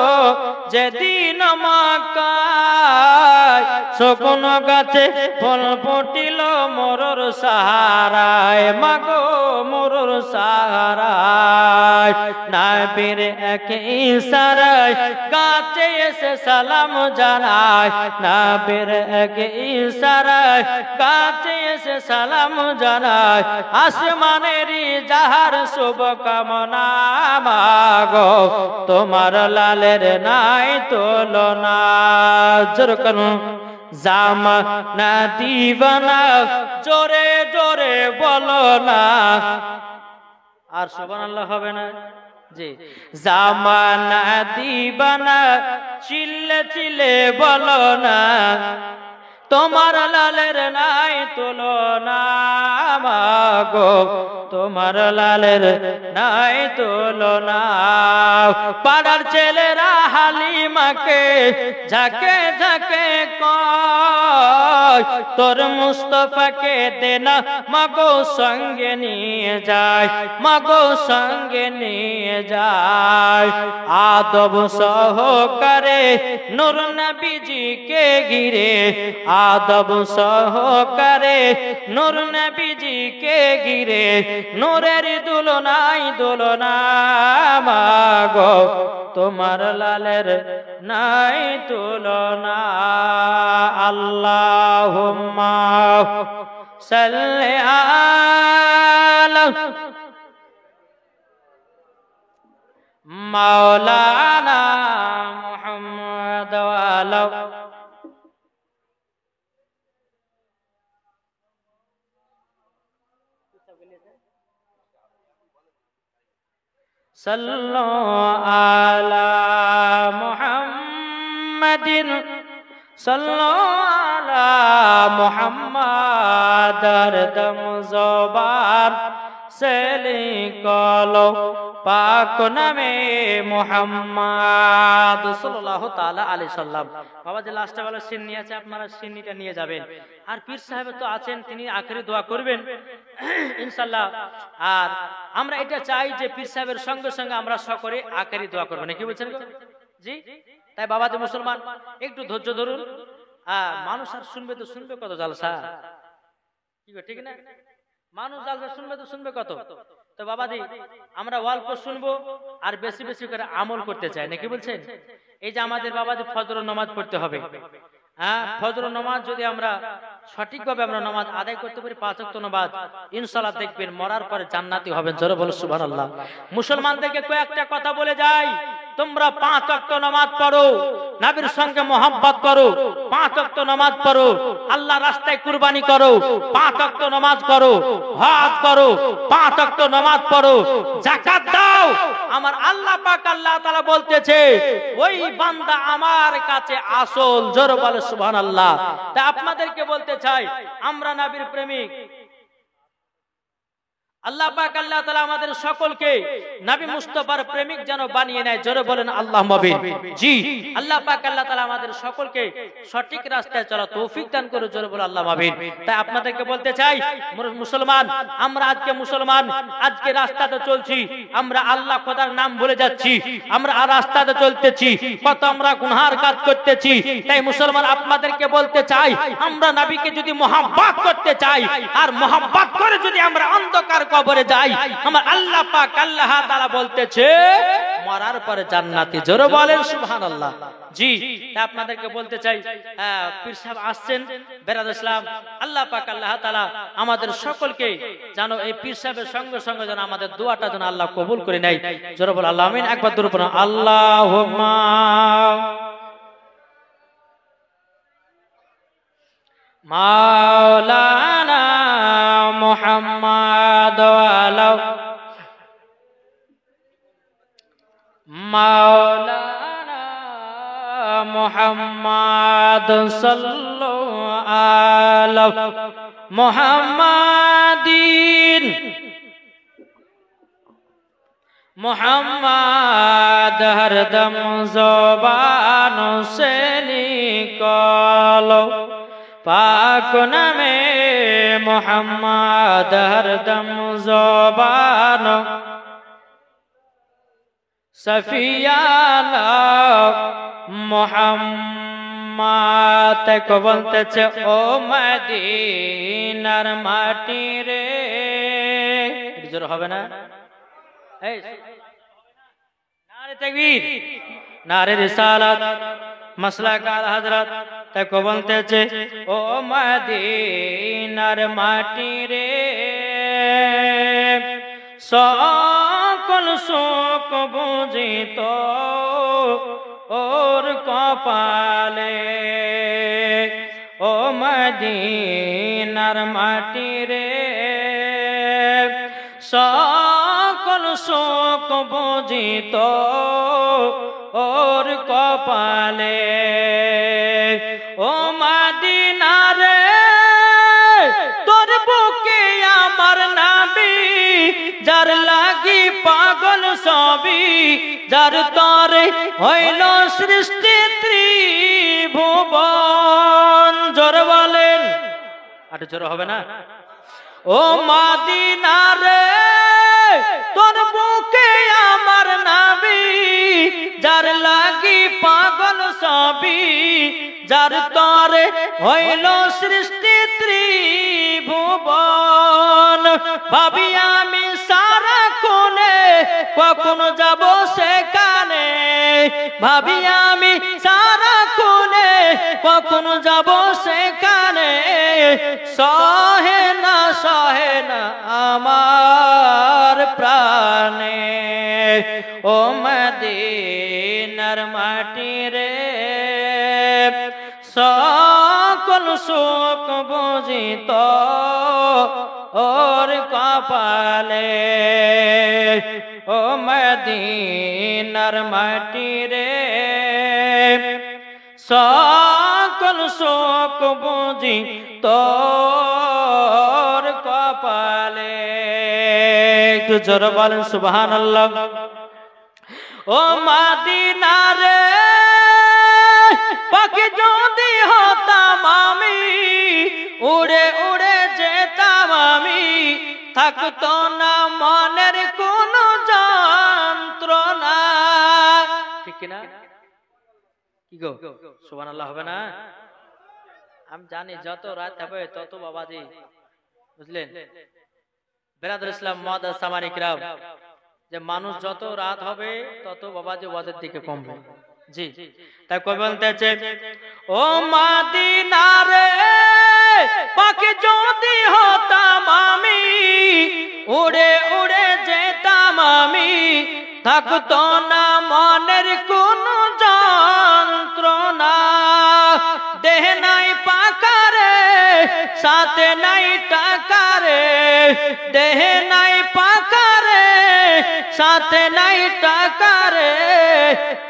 যেদিন মক্কায় শকুন গাছে ফল ফুটিল মরর সাহারায় মাগো মরর সাহারায় নবীর এক ইশারায় গাছে এসে সালাম জানায় নবীর এক ইশারায় গাছে এসে সালাম জানায় আসমানের যাহার শুভ কামনা মাগো তোমার লালের নাই তুলনা জোর করুন জামা না দিবানা জোরে জোরে বলো না আর সুবহানাল্লাহ হবে না জি জামা না দিবানা চিল্লে চিল্লে বলো না তোমার লালের নাই তুলনা মাগো তোমার লালের নাই তুলনা পাড়ার ছেলেরা হালিমাকে ঝাঁকে ঝাঁকে কয় তোর মুস্তফাকে দেনা মাগো সঙ্গে নিয়ে যায় মাগো সঙ্গে নিয়ে যায় আদব সহকারে নূর নবীজিকে ঘিরে আদব সহকারে নূর নবীজিকে ঘিরে নূরের দুলনাই দুলনা মাগো তোমার লালের নাই তুলনা আল্লাহুম্মা সাল্লি আলা মাওলানা মুহাম্মদ ওয়া আলা सल्लो आला मुहम्मदिन सल्लो आला मुहम्मद दम ज़बान से लिखलो पाक नामे मुहम्मद सल्लल्लाहु ताला अलैहि वसल्लम बाबा যে লাস্টে বলে সিন্নি আছে আপনারা সিন্নিটা নিয়ে যাবেন আর পীর সাহেব তো আছেন তিনি আখেরি দোয়া করবেন ইনশাআল্লাহ আর আমরা এটা চাই যে পীর সাহেবের সঙ্গে সঙ্গে আমরা সকলে আখেরি দোয়া করব নাকি বলছেন জি তাই বাবা যে মুসলমান একটু ধৈর্য ধরুন মানুষ আর শুনবে তো শুনবে কত জালসা কি গো ঠিক না মানুষ জালসা শুনবে তো শুনবে কত তো বাবাজি আমরা অল্প শুনবো আর বেশি বেশি করে আমল করতে চাই নাকি বলছেন এই যে আমাদের বাবাজি ফজর নামাজ পড়তে হবে হ্যাঁ ফজর নামাজ যদি আমরা সঠিকভাবে আমরা নামাজ আদায় করতে পারি পাঁচ ওয়াক্ত নামাজ ইনশাআল্লাহ দেখবেন মরার পরে জান্নাতি হবেন জোরে বলো সুবহানাল্লাহ মুসলমানদেরকে কয়েকটা কথা বলে যাই তোমরা পাঁচ ওয়াক্ত নামাজ পড়ো নবীর সঙ্গে মোহাব্বত করো পাঁচ ওয়াক্ত নামাজ পড়ো আল্লাহর রাস্তায় কুরবানি করো পাঁচ ওয়াক্ত নামাজ করো হজ করো পাঁচ ওয়াক্ত নামাজ পড়ো যাকাত দাও আমার আল্লাহ পাক আল্লাহ তাআলা বলতেছে ওই বান্দা আমার কাছে আসল জোরে বলো সুবহানাল্লাহ তা আপনাদেরকে বলতে চাই আমরা নবীর প্রেমিক আল্লাহ পাক আল্লাহ তাআলা আমাদের সকলকে নবী মুস্তাফার প্রেমিক যেন বানিয়ে নেয় জোরে বলেন আল্লাহুম্মা আমিন জি আল্লাহ পাক আল্লাহ তাআলা আমাদের সকলকে সঠিক রাস্তায় চলার তৌফিক দান করে জোরে বলেন আল্লাহুম্মা আমিন তাই আপনাদেরকে বলতে চাই মুসলমান আমরা আজকে মুসলমান আজকে রাস্তাতে চলছি আমরা আল্লাহ খোদার নাম ভুলে যাচ্ছি আমরা আর রাস্তাতে চলতেছি কত আমরা গুনাহর কাজ করতেছি তাই মুসলমান আপনাদেরকে বলতে চাই আমরা নবীকে যদি মোহাব্বত করতে চাই আর মোহাব্বত করে যদি আমরা অন্ধকার কবরে যাই আমার আল্লাহ পাক আল্লাহ তাআলা বলতেছে মরার পরে জান্নাতি জোরে বলেন সুবহানাল্লাহ জি আপনাদেরকে বলতে চাই পীর সাহেব আসছেন বেরাদ ইসলাম আল্লাহ পাক আল্লাহ তাআলা আমাদের সকলকে জানো এই পীর সাহেবের সঙ্গে সঙ্গে যেন আমাদের দোয়াটা যেন আল্লাহ কবুল করে নেয় জোরে বল আল্লাহ আমিন একবার দরুদ পড়ুন আল্লাহুম্মা মাওলানা মুহাম্মদ ওয়ালা মাওলানা মুহাম্মাদ সাল্লাল্লাহু আলা মুহাম্মাদিন मुहम्मद हरदम ज़ुबानों से निकालो पाक नमे मुहम्मद हरदम ज़ुबानों सफियाना मुहम्मद को बोलते चे ओ मदीनार माटी रे जोर হবে না नारे तकबीर नारे रिसालत मसला काल हजरत तक बोलते चे ओ मदीनार माटी रे सकल शोक बुझित और कपाले ओ मदीनार माटी रे सकल शोक बुझित और कपाले ओ मदीना रे तोर बुके आमार नाबी जार लागी पागल सबी जार तोरे हইল सृष्टि त्रिभुवन जोर बोलेन আর জোর হবে না ओ मदीना रे तोर बुके आमार नाबी जार लागी पागल सबी जार तोरे हইল सृष्टि त्रिभुवन भाबी आमी सारा कोने कखनो যাব সেখানে ভাবি আমি সারা কোনে কখনো যাব সেখানে সহে না আমার প্রাণে ও মদিনার মাটি রে সকল শোক বুঝিত और कपाले ओ मदीनार माटी रे सकल शोक बुझित और कपाले একটু জোরে বলেন সুবহানাল্লাহ ও মদিনা রে পাখি যদি হতাম আমি উড়ে উড়ে যেতাম আমি থাকতো না মনের কোনো যন্ত্রণা ঠিক কি না কি গো সুবহানাল্লাহ হবে না আমি জানি যত রাত হবে তত বাবাজি বুঝলেন বেরাদুল ইসলাম মুআদ্দাস সামানী কিরাম যে মানুষ যত রাত হবে তত বাবাজি ওয়াজের দিকে কমবে জি তাই কই বলতেছে ও মদিনা রে পাখি যদি হতাম আমি উড়ে উড়ে যেতাম আমি থাকতো না মনের কোনো যন্ত্রণা দেহ নাই পাকা রে সাথে নাই টাকা রে দেহ নাই পাকা রে সাথে নাই টাকা রে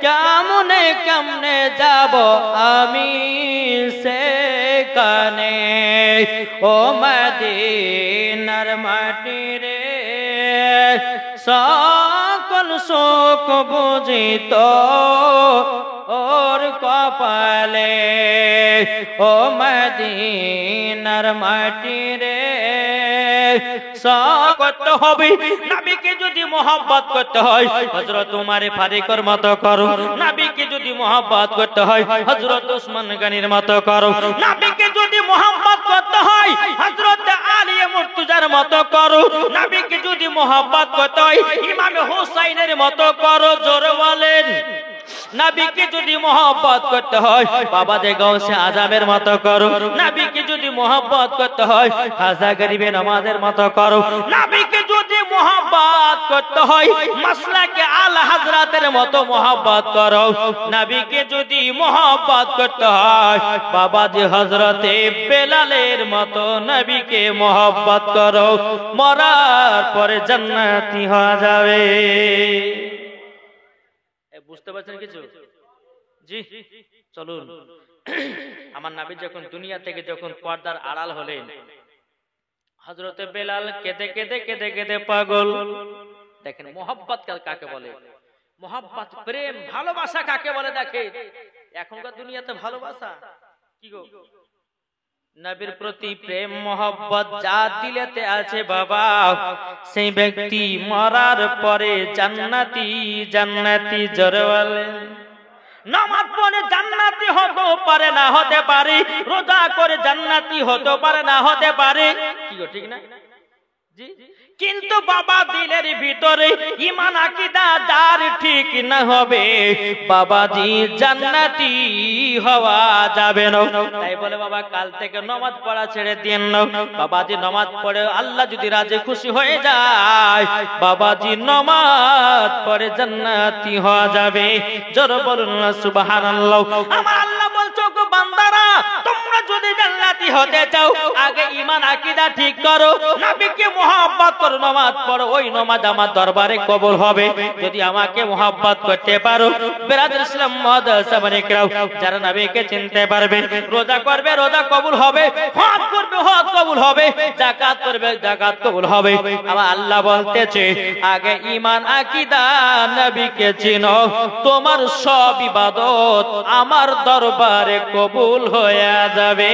কেমনে কেমনে যাব আমি সেখানে ও মদিনার মাটি রে সকল শোক বুঝিত और कपाले ओ मदीनार माटी रे করতে হবে নবীকে যদি mohabbat করতে হয় হযরত উমর ফারুকের মতো করো নবীকে যদি mohabbat করতে হয় হযরত উসমান গনির মতো করো নবীকে যদি mohabbat করতে হয় হযরত আলী মুর্তজার মতো করো নবীকে যদি mohabbat করতে হয় ইমাম হুসাইনের মতো করো জোরে বলেন নবীকে যদি mohabbat করতে হয় বাবা দে গাউসে আজমের মতো করো নবীকে যদি mohabbat করতে হয় খাজা গরিবে নামাজের মতো করো নবীকে যদি mohabbat করতে হয় মাসলাকে আলা হযরতের মতো mohabbat করো নবীকে যদি mohabbat করতে হয় বাবা জি হযরতে বেলালের মতো নবীকে mohabbat করো মরার পরে জান্নাতি হয়ে যাবে বুঝতে পারছেন কিছু জি চলুন। আমার নবী যখন দুনিয়া থেকে যখন পর্দার আড়াল হলেন, হযরতে বেলাল কেঁদে কেঁদে কেঁদে কেঁদে পাগল। দেখেন মোহাব্বত কাকে বলে, মোহাব্বত প্রেম ভালোবাসা কাকে বলে। দেখে এখনকার দুনিয়াতে ভালোবাসা কি গো, নবীর প্রতি প্রেম মোহাব্বত যা দিলেতে আছে বাবা, সেই ব্যক্তি মরার পরে জান্নাতি জান্নাতি জোরে বলেন। নামাজ পড়ে জান্নাতি হতে পারে না হতে পারে, রোজা করে জান্নাতি হতে পারে না হতে পারে, কি গো ঠিক না জি। কিন্তু বাবা দিলের ভিতরে ঈমান আকীদা যার ঠিক না হবে, বাবাজি জান্নাতি হওয়া যাবে না। তাই বলে বাবা কাল থেকে নামাজ পড়া ছেড়ে দিন না। বাবাজি নামাজ পড়ে আল্লাহ যদি রাজি খুশি হয়ে যায়, বাবাজি নামাজ পড়ে জান্নাতি হওয়া যাবে। জোরে বলুন না সুবহানাল্লাহ। আমার আল্লাহ বলছো গো বান্দারা, তোমরা যদি জান্নাতি হতে চাও আগে ঈমান আকীদা ঠিক করো, নবীকে মুহাব্বত করো, নামাজ পড়ো, ওই নামাজ আমার দরবারে কবুল হবে। যদি আমাকে মুহাব্বত করতে পারো বিরাদর ইসলাম মুআদ্দাসামানে কেরাম, যারা নবীকে চিনতে পারবে, রোজা করবে রোজা কবুল হবে, হজ করবে হজ কবুল হবে, যাকাত করবে যাকাত কবুল হবে। আমার আল্লাহ বলতেছে আগে ঈমান আকীদা নবীকে চিনো, তোমার সব ইবাদত আমার দরবারে কবুল হয়ে যাবে।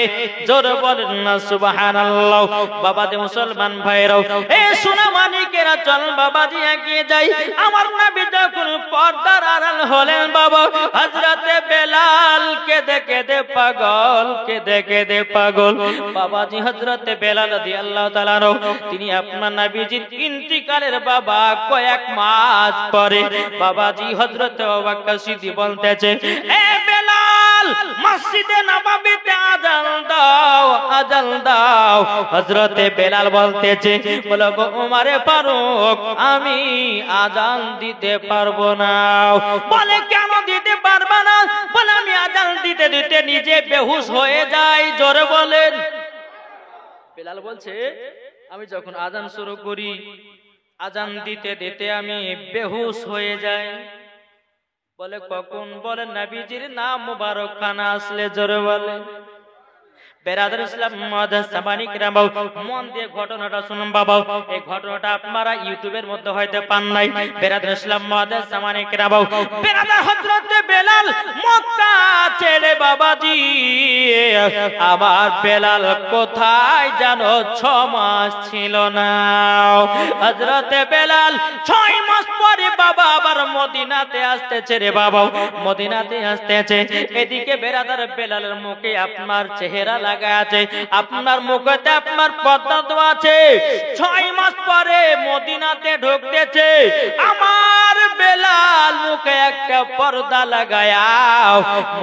জোরে বলেন না সুবহানাল্লাহ। বাবাজি মুসলমান ভাইরাও, এ সোনা মানিকেরা চল বাবাজি এগিয়ে যাই। আমার নবী যখন পর্দার আড়াল হলেন বাবা, হযরতে বেলাল কেঁদে কেঁদে পাগল, কেঁদে কেঁদে পাগল। বাবাজি হযরতে বেলাল রাদিয়াল্লাহু তাআলা আনহু, তিনি আপনার নবীজির ইন্তিকালের বাবা কয়েক মাস পরে বাবাজি হযরতে আবু বকর সিদ্দিক বলতেছে, এ বেলাল মসজিদে নববীতে আযান দাও আযান দাও। হযরতে বেলাল বলতেছে, বলো গো ওমরে ফারুক আমি আযান দিতে পারবো না। বলে কেন দিতে পারবা না? বলে আমি আযান দিতে দিতে নিজে বেহুশ হয়ে যাই। জোরে বলেন। বেলাল বলছে আমি যখন আযান শুরু করি, আযান দিতে দিতে আমি বেহুশ হয়ে যাই। বলে কখন? বলে নবীজির নাম মুবারক খানা আসলে। জোরে বলে। বেরাদর ইসলাম মুআদ্দাসামানে কেরাম, মন দিয়ে ঘটনাটা শুনুন বাবা। এই ঘটনাটা আপনারা ইউটিউবের মধ্যে হয়তো পান নাই। বেরাদর ইসলাম মুআদ্দাসামানে কেরাম, বেরাদর হযরতে বেলাল মক্কা ছেড়ে বাবাজি, আমার বেলাল কোথায় জানো 6 মাস ছিল না। হযরতে বেলাল 6 মাস পরে বাবা আবার মদিনাতে আসতেছে রে বাবা, মদিনাতে আসতেছে। এদিকে বেরাদর বেলালের মুখে আপনার চেহারা আছে, আপনার মুখতে আপনার পর্দা তো আছে। 6 মাস পরে মদিনাতে ঢুকতেছে, আমার বেলাল মুখে একটা পর্দা লাগায়া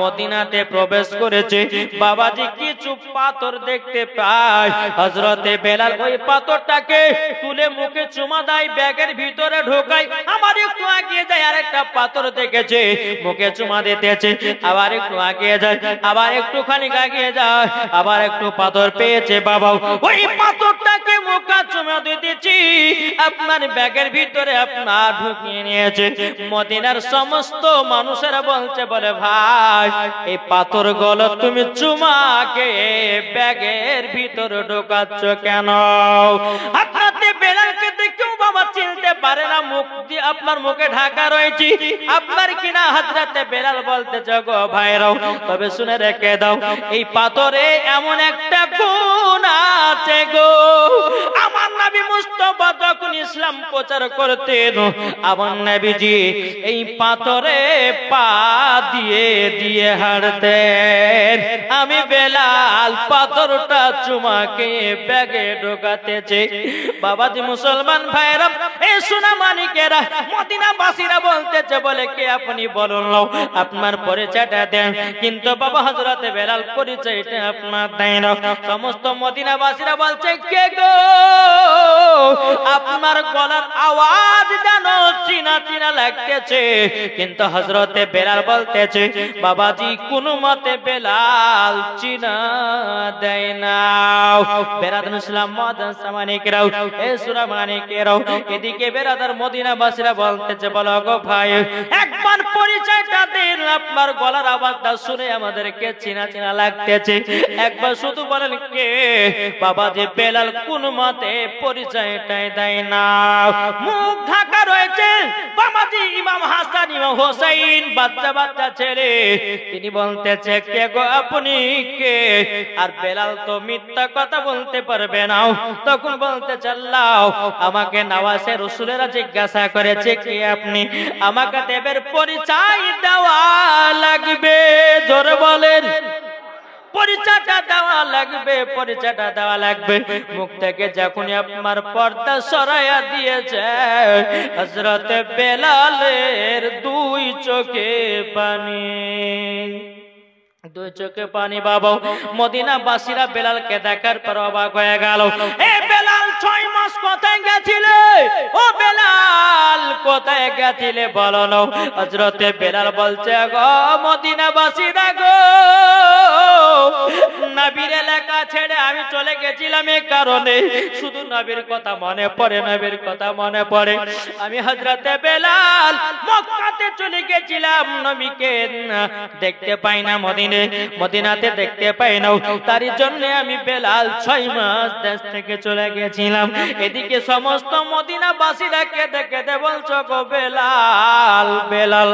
মদিনাতে প্রবেশ করেছে। বাবাজি কিছু পাথর দেখতে পায়, হযরতে বেলাল ওই পাথরটাকে তুলে মুখে চুমা দেয়, ব্যাগের ভিতরে ঢোকায়। আমার একটু আগিয়ে যায়, আরেকটা পাথর দেখেছে, মুখে চুমা দিতেছে। আবার একটু আগিয়ে যায়, আবার একটুখানি আগিয়ে যায়, আবার একটু পাথর পেয়েছে বাবা, ওই পাথরটাকে মুখে চুমা দিতেছি, আপনার ব্যাগের ভিতরে আপনার ঢুকিয়ে নিয়েছে। মদিনার সমস্ত মানুষেরা বলছে, বলে ভাই এই পাথর গুলো তুমি চুমাকে ব্যাগের ভিতরে ঢোকাচ্ছ কেন? হযরতে বেলালকে দেখেও বাবা চিনতে পারে না, মুখ দিয়ে আপনার মুখে ঢাকা রয়েছে, আপনার কিনা। হযরতে বেলাল বলতে গো ভাইরাও, তবে শুনে রেখে দাও, এই পাথরে এমন একটা গুণ আছে গো। আমার নবী মুস্তাফা যখন ইসলাম প্রচার করতেন, আমার নবীজি এই পাথরে পা দিয়ে দিয়ে হাঁটতেন। আমি বেলাল পাথরটা চুমাকে ব্যাগে ঢোকাতেছে। বাবাজি মুসলমান ভাইরা, এই সোনা মানিকেরা, মদিনাবাসীরা বলতেছে, বলে কে আপনি বলুন, আপনার পরিচয়টা দেন। কিন্তু বাবা হযরতে বেলাল পরিচয়টা আপনার দেয় না। সমস্ত মদিনাবাসীরা বলছে, কে গো? আপনার গলার আওয়াজ যেন চিনা চিনা লাগতেছে। কিন্তু হযরতে বেলাল বলতেছে, বাবাজি কোন মতে বেলাল চিনা দেয় না। বেরাদর ইসলাম মুআদ্দাসামানে কেরাম, এ সূরা মানিকেরাও, এদিকে বেরাদর মদিনাবাসীরা বলতেছে, বলো গো ভাই একবার পরিচয় পরিচয়টা দিন, আপনার গলার আওয়াজটা শুনে আমাদেরকে চেনা চেনা লাগতেছে, একবার শুধু বলেন কে? বাবাজি বেলাল কোন মতে পরিচয়টাই দেয় না, মুখ ঢাকা রয়েছে। বাবাজি ইমাম হাসান ইমাম হোসেন বাচ্চা বাচ্চা ছেলে, তিনি বলতেছে কে গো আপনি কে? আর বেলাল তো মিথ্যা কথা বলতে পারবে না, তখন বলতে চাল্লাও আমাকে নওয়াজে রাসূলেরা জিজ্ঞাসা করেছে কে আপনি, আমাকে দেবের পরিচয় দেওয়া লাগবে। জোরে বলেন, পরিচয়টা দেওয়া লাগবে, পরিচয়টা দেওয়া লাগবে। মুখ থেকে যখনই আপনার পর্দা সরাইয়া দিয়েছে, হযরত বেলালের দুই চোখে পানি, দুই চোখে পানি। বাবা মদিনা বাসীরা বেলালকে দেখার পর অবাক হয়ে গেল। এ বেলাল 6 মাস কোথায় গেছিলে? ও বেলাল কোথায় গেছিলে বলো না? হযরতে বেলাল বলছে গো মদিনা বাসীরা গো, নবীর এলাকা ছেড়ে আমি চলে গেছিলাম এই কারণে, শুধু নবীর কথা মনে পড়ে, নবীর কথা মনে পড়ে। আমি হযরতে বেলাল মক্কাতে চলে গেছিলাম, নবীকে দেখতে পাই না, মদিনাতে দেখতে পাই না, তার জন্য আমি বেলাল 6 মাস দেশ থেকে চলে গেছিলাম। এদিকে সমস্ত মদিনাবাসীরাকে দেখে বলছো গো বেলাল, বেলাল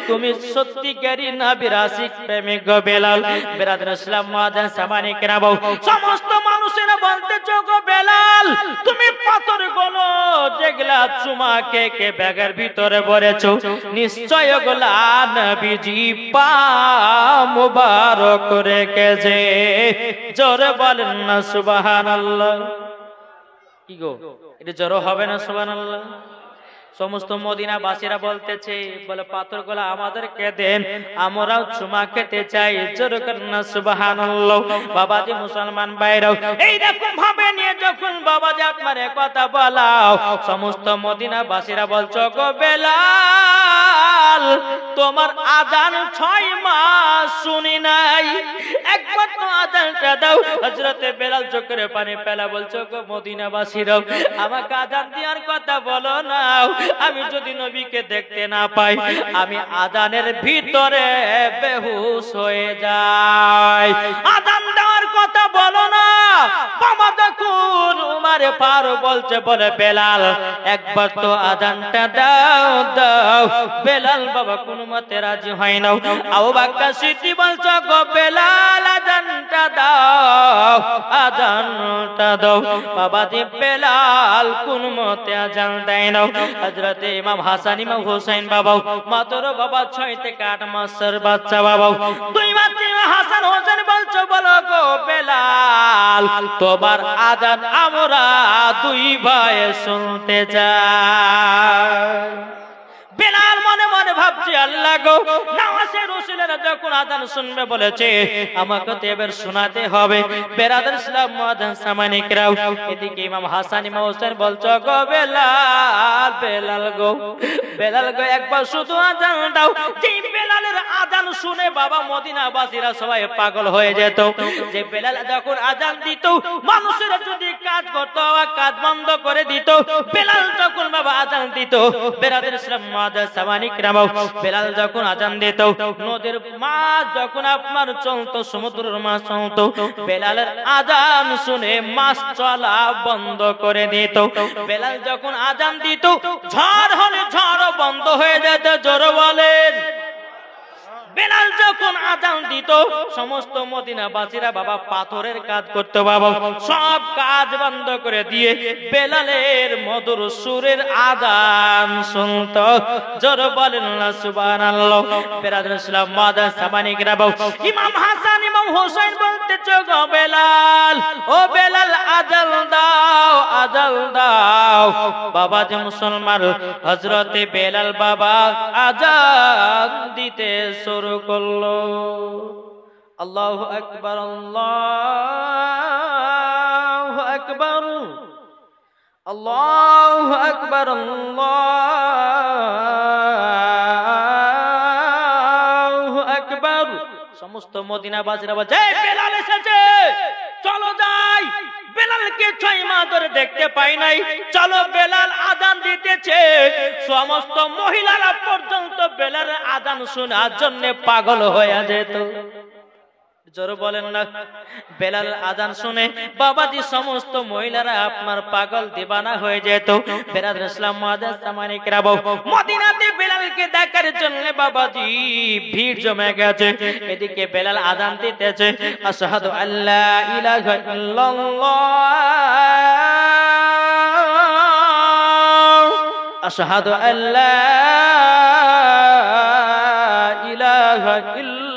তুমি সত্যিকারই নবীর আশিক প্রেমিক গো বেলাল। বেরাদর ইসলাম মুআজ্জিন সামানি কেরাম, সমস্ত মানুষেরা বলতেছো গো বেলাল তুমি পাথর গুলো যেগুলা চুমা কে ব্যাগের ভিতরে ভরেছো, নিশ্চয় ওগুলা নবীজি পা মুবারক রেখেছে। জোরে বলেন না সুবহানাল্লাহ। কি গো এটা জোরে হবে না সুবহানাল্লাহ? সমস্ত মদিনাবাসীরা বলতেছে বলে পাথরগুলো আমাদেরকে দেন, আমরাও চুমা খেতে চাই। জোরে করেন না সুবহানাল্লাহ। বাবাজি মুসলমান ভাইরাও এই রকম ভাবে নিয়ে যখন বাবাজি আপনার কথা বলাও, সমস্ত মদিনাবাসীরা বলছো গো বেলাল তোমার আযান 6 মাস শুনি নাই, একবার তো আযানটা দাও। হযরতে বেলাল চোখের পানি ফেলা বলছো গো মদিনাবাসীরা আমাকে আযান দেওয়ার কথা বলো না, আমি যদি নবীকে দেখতে না পাই আমি আযানের ভিতরে বেহুশ হয়ে যাই। আযান দেওয়ার কথা বলো না। বাবা দেখুন উমর ফারুক বলছে বলে বেলাল একবার তো আযানটা দাও দাও। বেলাল বাবা কোন মতে রাজি হয় না। আবু বকর সিদ্দিক বলছে গো বেলাল আযানটা দাও, আযানটা দাও। বাবা দি বেলাল কোন মতে আযান দেয় না। হযরতে ইমাম হাসান ইমাম হোসেন বাবা মাত্র বাবা 6 থেকে 8 মাসের বাচ্চা বাবা, দুই বাচ্চা হাসান হোসেন বলছো বলো গো বেলাল তোমার আযান আমরা দুই ভাই শুনতে চাই। বেলাল মনে মনে ভাবছে আল্লাহ গো নওয়াজে রাসূলেরা যখন আযান শুনবে বলেছে আমাকে তো এবার শোনাতে হবে। বেরাদার ইসলাম মুআজ্জিন সামানি কেরাম, এদিকে ইমাম হাসান ইমাম হোসেন বলছো গো বেলাল, বেলাল গো, বেলাল গো একবার শুধু আযান দাও। যে বেলালের আযান শুনে বাবা মদিনাবাসীরা সবাই পাগল হয়ে যেত। যে বেলাল যখন আযান দিত মানুষেরা যদি কাজ করত কাজ বন্ধ করে দিত। বেলাল যখন বাবা আযান দিত বেরাদার ইসলাম সামানি কেরাম, বেলাল যখন আযান দিত নদীর মাছ যখন আপনার চলতো, সমুদ্রের মাছ চলতো, বেলালের আযান শুনে মাছ চলা বন্ধ করে দিত। বেলাল যখন আযান দিত ঝড় হলে ঝড় বন্ধ হয়ে যেত। জোরে বলেন। বেলাল যখন আযান দিত সমস্ত মদিনাবাসীরা বাবা পাথরের কাজ করত, বাবা সব কাজ বন্ধ করে দিয়ে বেলালের মধুর সুরের আযান শুনতো। জোরে বলেন না সুবহানাল্লাহ। বেরাদার ইসলাম মুআজ্জিন সামানি কেরাম, ইমাম হাসান ইমাম হোসেন বলতেছো গো বেলাল, ও বেলাল আযান দাও, আযান দাও। বাবা যে মুসলমান হযরতে বেলাল বাবা আযান দিতে শুরু করলো। আল্লাহু আকবার, আল্লাহু আকবার, আল্লাহু আকবার, আল্লাহু আকবার। সমস্ত মদিনাবাসীরা বলে বেলাল এসেছে, চলো যাই। বেলালকে 6 মাস ধরে দেখতে পাই নাই, চলো বেলাল আযান দিতেছে। সমস্ত মহিলারা পর্যন্ত বেলালের আযান আজান শোনার জন্য পাগল হয়ে যেত। জোরে বলেন না। বেলাল আজান শুনে বাবাজি সমস্ত মহিলারা আপনার পাগল দিবানা হয়ে যেত। বেলাল ইসলাম মুআজ্জাজ সামানিকরা মদিনাতে বেলালকে দেখার জন্য বাবাজি ভিড় জমে গেছে। এদিকে বেলাল আজান দিতেছে, আশহাদু আল্লা ইলাহা ইল্লাল্লাহ, আশহাদু আল্লা ইলাহা ইল্লাল্লাহ।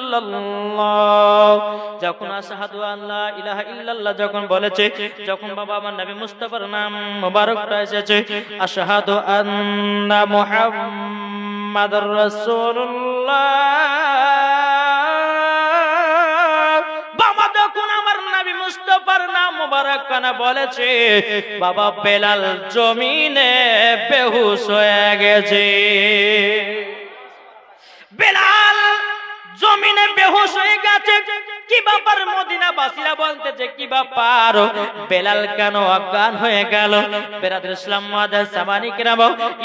যখন আশহাদু আল্লা ইলাহা ইল্লাল্লাহ যখন বলেছে, যখন বাবা আমার নবী মুস্তাফার নাম মুবারকটা এসেছে, আশহাদু আন্না মুহাম্মাদুর রাসূলুল্লাহ, বাবা যখন আমার নবী মুস্তাফার নাম মুবারক কানা বলেছে, বাবা বেলাল জমিনে বেহুশ হয়ে গেছে। বেলাল জমিনে বেহুশ হয়ে গেছে। কি ব্যাপার? মদিনাবাসীরা বলতেছে কি ব্যাপার, বেলাল কেন অজ্ঞান হয়ে গেল? বেরাদর ইসলাম মুআজ্জাজ সামানিকরা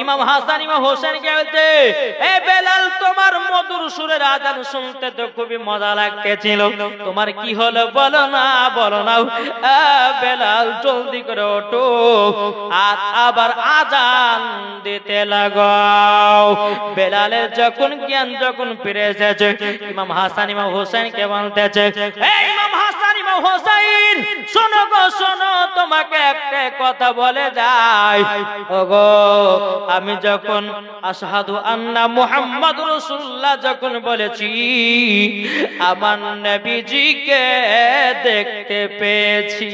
ইমাম হাসান ইমাম হোসেনকে বলতে, এ বেলাল তোমার মধুর সুরের আজান শুনতে তো খুবই মজা লাগতেছিল, তোমার কি হলো বলো না, বলো না। বেলাল জলদি করে ওঠো আর আবার আজান দিতে লাগাও। বেলালের যখন জ্ঞান যখন ফিরে এসেছে, ইমাম হাসান ইমাম হোসেনকে বলতেছে, ইমাম হাসান ইমাম হোসেন শোনো গো শোনো, তোমাকে একটা কথা বলে যাই। ওগো আমি যখন আশহাদু আন্না মুহাম্মাদুর রাসূলুল্লাহ যখন বলেছি, আমার নবীজিকে দেখতে পেয়েছি,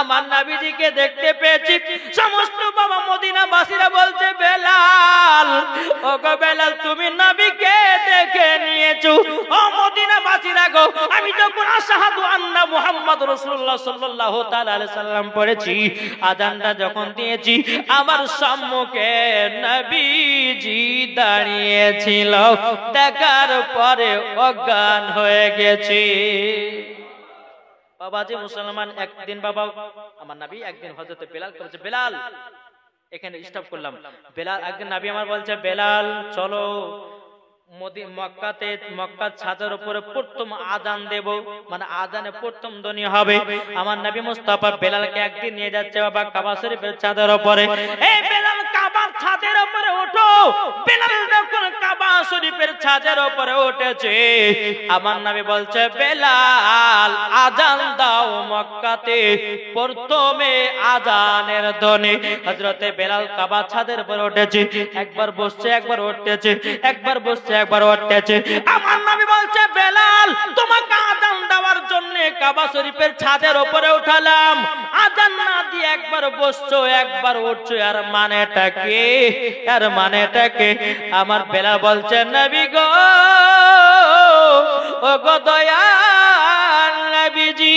আমার নবীজিকে দেখতে পেয়েছি। সমস্ত বাবা মদিনাবাসীরা বলছে, বেলাল ওগো বেলাল তুমি নবীকে দেখে নিয়েছো। ও মদিনাবাসীরা গো, আমি যখন আশহাদু আন্না মুহাম্মাদুর রাসূলুল্লাহ সাল্লাল্লাহু তাআলা আলাইহি সাল্লাম পড়েছি, আযানটা যখন দিয়েছি, আমার সম্মুখে নবীজি দাঁড়িয়েছিল, দেখার পরে অজ্ঞান হয়ে গেছে। বাবাজি মুসলমান, একদিন বাবা আমার নবী একদিন হযরত বেলাল বলছে, বেলাল এখানে স্টপ করলাম। বেলাল একদিন নবী আমার বলছে, বেলাল চলো মক্কার ছাদের উপরে প্রথম আজান দেব, মানে আজানে প্রথম ধ্বনি হবে। আমার নবী মুস্তাফা বেলালকে একদিন নিয়ে যাচ্ছে বাবা কাবা শরীফের ছাদের উপরে। এই বেলাল কাবার ছাদের উপরে ওঠো। বেলাল যখন কাবা শরীফের ছাদের উপরে উঠেছে, আমার নবী বলছে, বেলাল আজান দাও মক্কাতে প্রথমে আজানের ধ্বনি। হযরতে বেলাল কাবা ছাদের উপরে উঠেছে, একবার বসছে একবার উঠতেছে, একবার বসছে একবার উঠতেছে। আমার নবী বলছে, বেলাল তোমাকে আজান দেওয়ার জন্য কাবা শরীফের ছাদের উপরে উঠালাম, আজান না দিয়ে একবার বসছো একবার উঠছো, আর মানেটা কি? আর মানেটা কি? আমার বেলাল বলছে, নবী গো ও গো দয়াল নবীজি,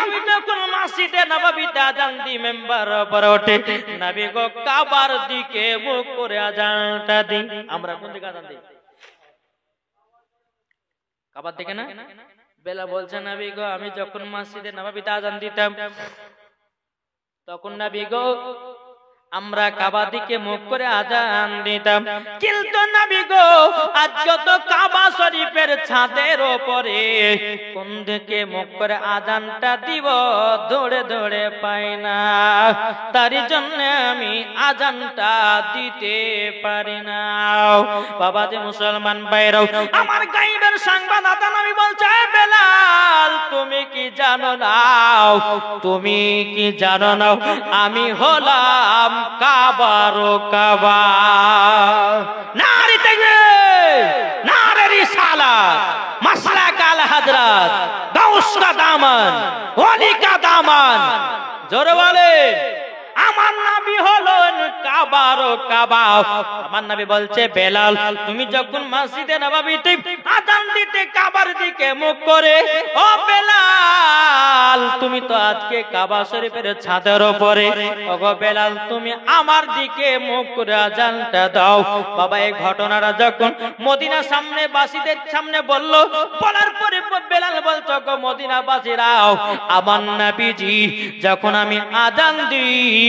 আমি যখন মসজিদে নববীতে আজান দি মেম্বার উপরে ওঠে, নবী গো কাবার দিকে মুখ করে আজানটা দি। আমরা কোন দিকে আজান দিই? কাবার দিকে না? বেলাল বলছে, নবী গো আমি যখন মসজিদে নববীতে আজান দিতাম, তখন নবী গো আমরা কাবা দিকে মুখ করে আজান দিতাম। কিন্তু নবী গো আজকে তো কাবা শরীফের ছাদের উপরে কোন দিকে মুখ করে আজানটা দিব দৌড়ে দৌড়ে পাই না, তারই জন্য আমি আজানটা দিতে পারি না। বাবাজি মুসলমান ভাইরাও, আমার গায়েবের সংবাদ আতা নবী বলছে, বেলাল তুমি কি জানো না, তুমি কি জানো না আমি হলাম কাবারো কাবা। নারে তাকবীর, নারে রিসালাত, মাসলাক আল হযরত, গাউস কা দামান, ওলি কা দামান। জোরে বলেন, আমার নবী হলেন কাবারো কাবা। আমার নবী বলছে, বেলাল তুমি যখন মসজিদে নববীতে আযান দিতে কাবার দিকে মুখ করে, ও বেলাল তুমি তো আজকে কাবা শরীফের ছাদের উপরে, ওগো বেলাল তুমি আমার দিকে মুখ করে আযানটা দাও। বাবা এই ঘটনাটা যখন মদিনা সামনে বাসীদের সামনে বলল, বলার পরে বেলাল বলছো, গো মদিনাবাসীরাও, আমার নবীজি যখন আমি আযান দিই,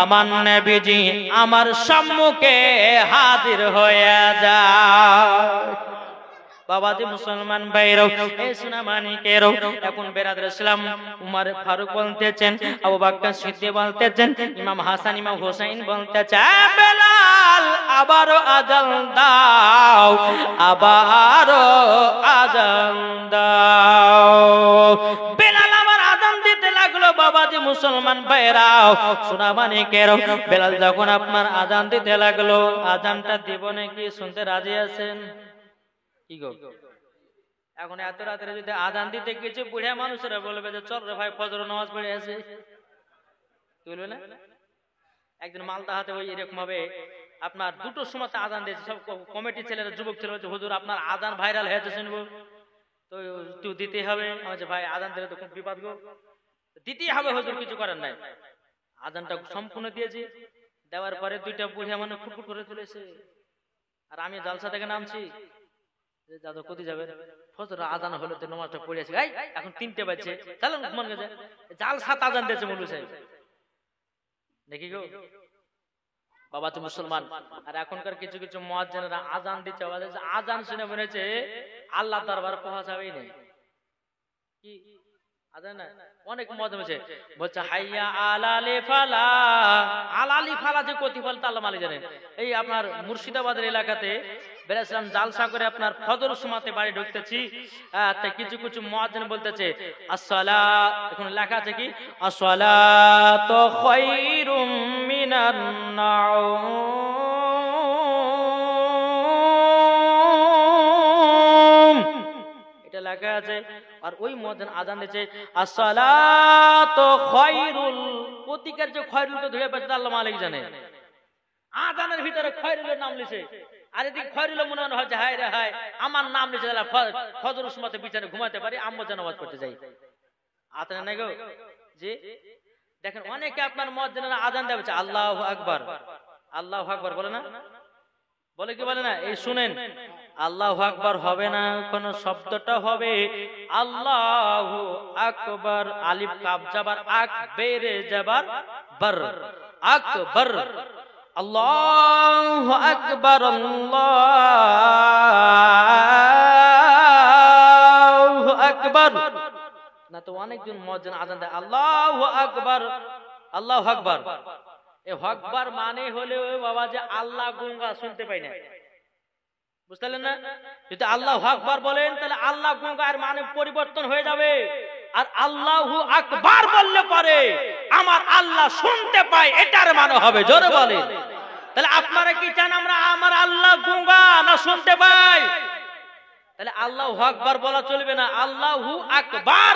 আমার নবীজি আমার সম্মুখে হাজির হয়ে যায়। বাবাজি মুসলমান ভাইরাও, এই সোনামানিকেরও, এখন বেরাদর ইসলাম উমর ফারুক বলতেছেন, আবু বকর সিদ্দিক বলতেছেন, ইমাম হাসান ইমাম হুসাইন বলতেছেন, বেলাল আবারও আযান দাও, আবারও আযান দাও। বেলাল আবার আযান দিতে লাগলো। বাবাজি মুসলমান ভাইরাও, সোনামানিকেরও, বেলাল যখন আপনার আযান দিতে লাগলো, আযানটা দিব নাকি শুনতে রাজি আছেন? কি গো, এখন এত রাতে যদি আযান দিতে কিছু বুড়া মানুষেরা বলবে যে চল রে ভাই ফজর নামাজ পড়ে আছে, বলবে না? একদিন মালদা হাতে ওই এরকম ভাবে আপনার দুটোর সময় আযান দিয়েছে, সব কমিটি ছেলেরা যুবক ছেলে বলছে হুজুর আপনার আযান ভাইরাল হয়েছে শুনবো, তো তুই দিতে হবে। বলছে ভাই আযান দিলে তো খুব বিপদ গো, দিতেই হবে হুজুর, কিছু করার নাই। আযানটা সম্পূর্ণ দিয়েছি, দেওয়ার পরে দুইটা বুড়া মানুষ ফুটফুট করে চলেছে, আর আমি জালসা থেকে নামছি, দাদা কোথায় যাবে, ফজর আযান হলো তো নামাজটা পড়েছি, এখন 3টে বাজছে, চলো মন গেছে জালসা আযান দিয়েছে মৌলভী সাহেব, দেখি গো বাবা তো মুসলমান। আর এখনকার কিছু কিছু মুয়াজ্জিনরা আযান দিচ্ছে, আযান শুনে মনে হচ্ছে আল্লাহ দরবার পৌঁছাবেই না, কি আযান না অনেক মজা হচ্ছে, বলছে হাইয়া আলালি ফালা, আলালি ফালা যে কতি ফল তা আল্লাহ মালিক জানেন। এই আপনার মুর্শিদাবাদের এলাকাতে বেরাসলাম জালসা করে আপনার ফজর সময়তে বাড়ি ঢুকতেছি, তাই কিছু কিছু মুয়াজ্জিন বলতেছে আসসালাত, এখন লেখা আছে কি আসসালাতু খায়রুম মিনান নাওম, এটা লেখা আছে। আর ওই মুয়াজ্জিন আযান দিয়েছে আসসালাতু খায়রুল, প্রতিকার যে খায়রুলকে ধরে পেছে আল্লাহ মালিক জানে, আযানের ভিতরে খায়রুলের নাম লিখে, আর এদিকে খয়রুল মনে হয় যে হায় রে হায় আমার নাম লিখে দিলাম, ফজরের সময়তে বিছানায় ঘুমাতে পারি, আম্মা যেন নামাজ পড়তে যাই, আতেন না গো। যে দেখেন অনেকে আপনার মুয়াজ্জিনরা আযান দেবে আল্লাহু আকবার, আল্লাহু আকবার বলে না, বলে কি বলে না? এই শুনেন, আল্লাহু আকবার হবে না, কোন শব্দটা হবে আল্লাহু আকবার, আলিফ কাফ জাবার আক, বেরে জাবার বর, আকবার, আল্লাহু আকবার, আল্লাহু আকবার না। তো অনেকজন মুয়াজ্জিন আযান দেয় আল্লাহু আকবার, আল্লাহু আকবার। এই আকবার মানে হলো বাবা যে আল্লাহ গুঙ্গা শুনতে পাই না, বুঝলেন না? যদি আল্লাহু আকবার বলেন তাহলে আল্লাহ গুঙ্গার মানে পরিবর্তন হয়ে যাবে, আর আল্লাহু আকবার বললে পরে আমার আল্লাহ শুনতে পায়, এটার মানে হবে, জোরে বলেন। তাহলে আপনারা কি চান আমরা আমার আল্লাহ গুঙ্গা না শুনতে পাই? তাহলে আল্লাহু আকবার বলা চলবে না, আল্লাহু আকবার,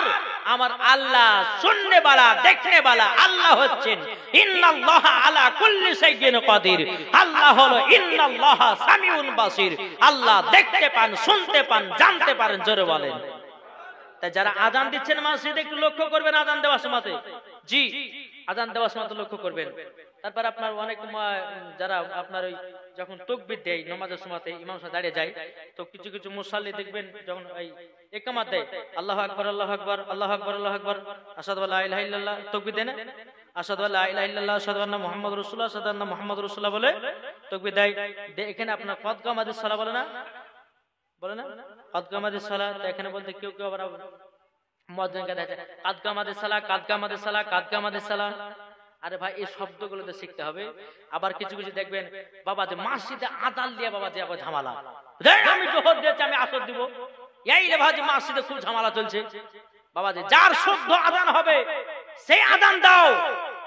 আমার আল্লাহ শুননে বালা দেখনে বালা আল্লাহ হচ্ছেন, ইন্নাল্লাহা আলা কুল্লি শাইইন কাদির, আল্লাহ হলো ইন্নাল্লাহা সামিউন বাসির, আল্লাহ দেখতে পান, শুনতে পান, জানতে পারেন, জোরে বলেন। তাই যারা আযান দিচ্ছেন মসজিদে একটু লক্ষ্য করবেন আযান দেওয়ার সময়তে, জি আযান দেওয়ার সময় লক্ষ্য করবেন। তারপর আপনার অনেক যারা আপনার ওই যখন তাকবীর দেয় নামাজের সময়তে ইমাম সাহেব দাঁড়িয়ে যায়, তো কিছু কিছু মুসাল্লি দেখবেন যখন এই ইকামত দেয় আল্লাহু আকবার, আল্লাহু আকবার, আল্লাহু আকবার, আল্লাহু আকবার, আশহাদু আল্লা ইলাহা ইল্লাল্লাহ, তাকবীর দেন, আশহাদু আল্লা ইলাহা ইল্লাল্লাহ, আশহাদু আন্না মুহাম্মাদুর রাসূলুল্লাহ, আশহাদু আন্না মুহাম্মাদুর রাসূলুল্লাহ বলে তাকবীর দেয়। এখানে আপনার কদ কামাদিস সালাহ বলে না, বলে না কদ কামাদিস সালাহ। এখানে বলতে কেউ কেউ আবার মুয়াজ্জিনকে দেখা যায় কাদ কামাদিস সালাহ, কাদ কামাদিস সালাহ, কাদ কামাদিস সালাহ। আরে ভাই এই শব্দগুলো তো শিখতে হবে। আবার কিছু কিছু দেখবেন বাবা যে মসজিদে আযান দিয়ে বাবা যে আবার ঝামেলা, আমি জোহর দিয়েছি আমি আসর দিব, এই রে ভাই মসজিদে খুব ঝামেলা চলছে। বাবা যে যার শুদ্ধ আযান হবে সেই আযান দাও,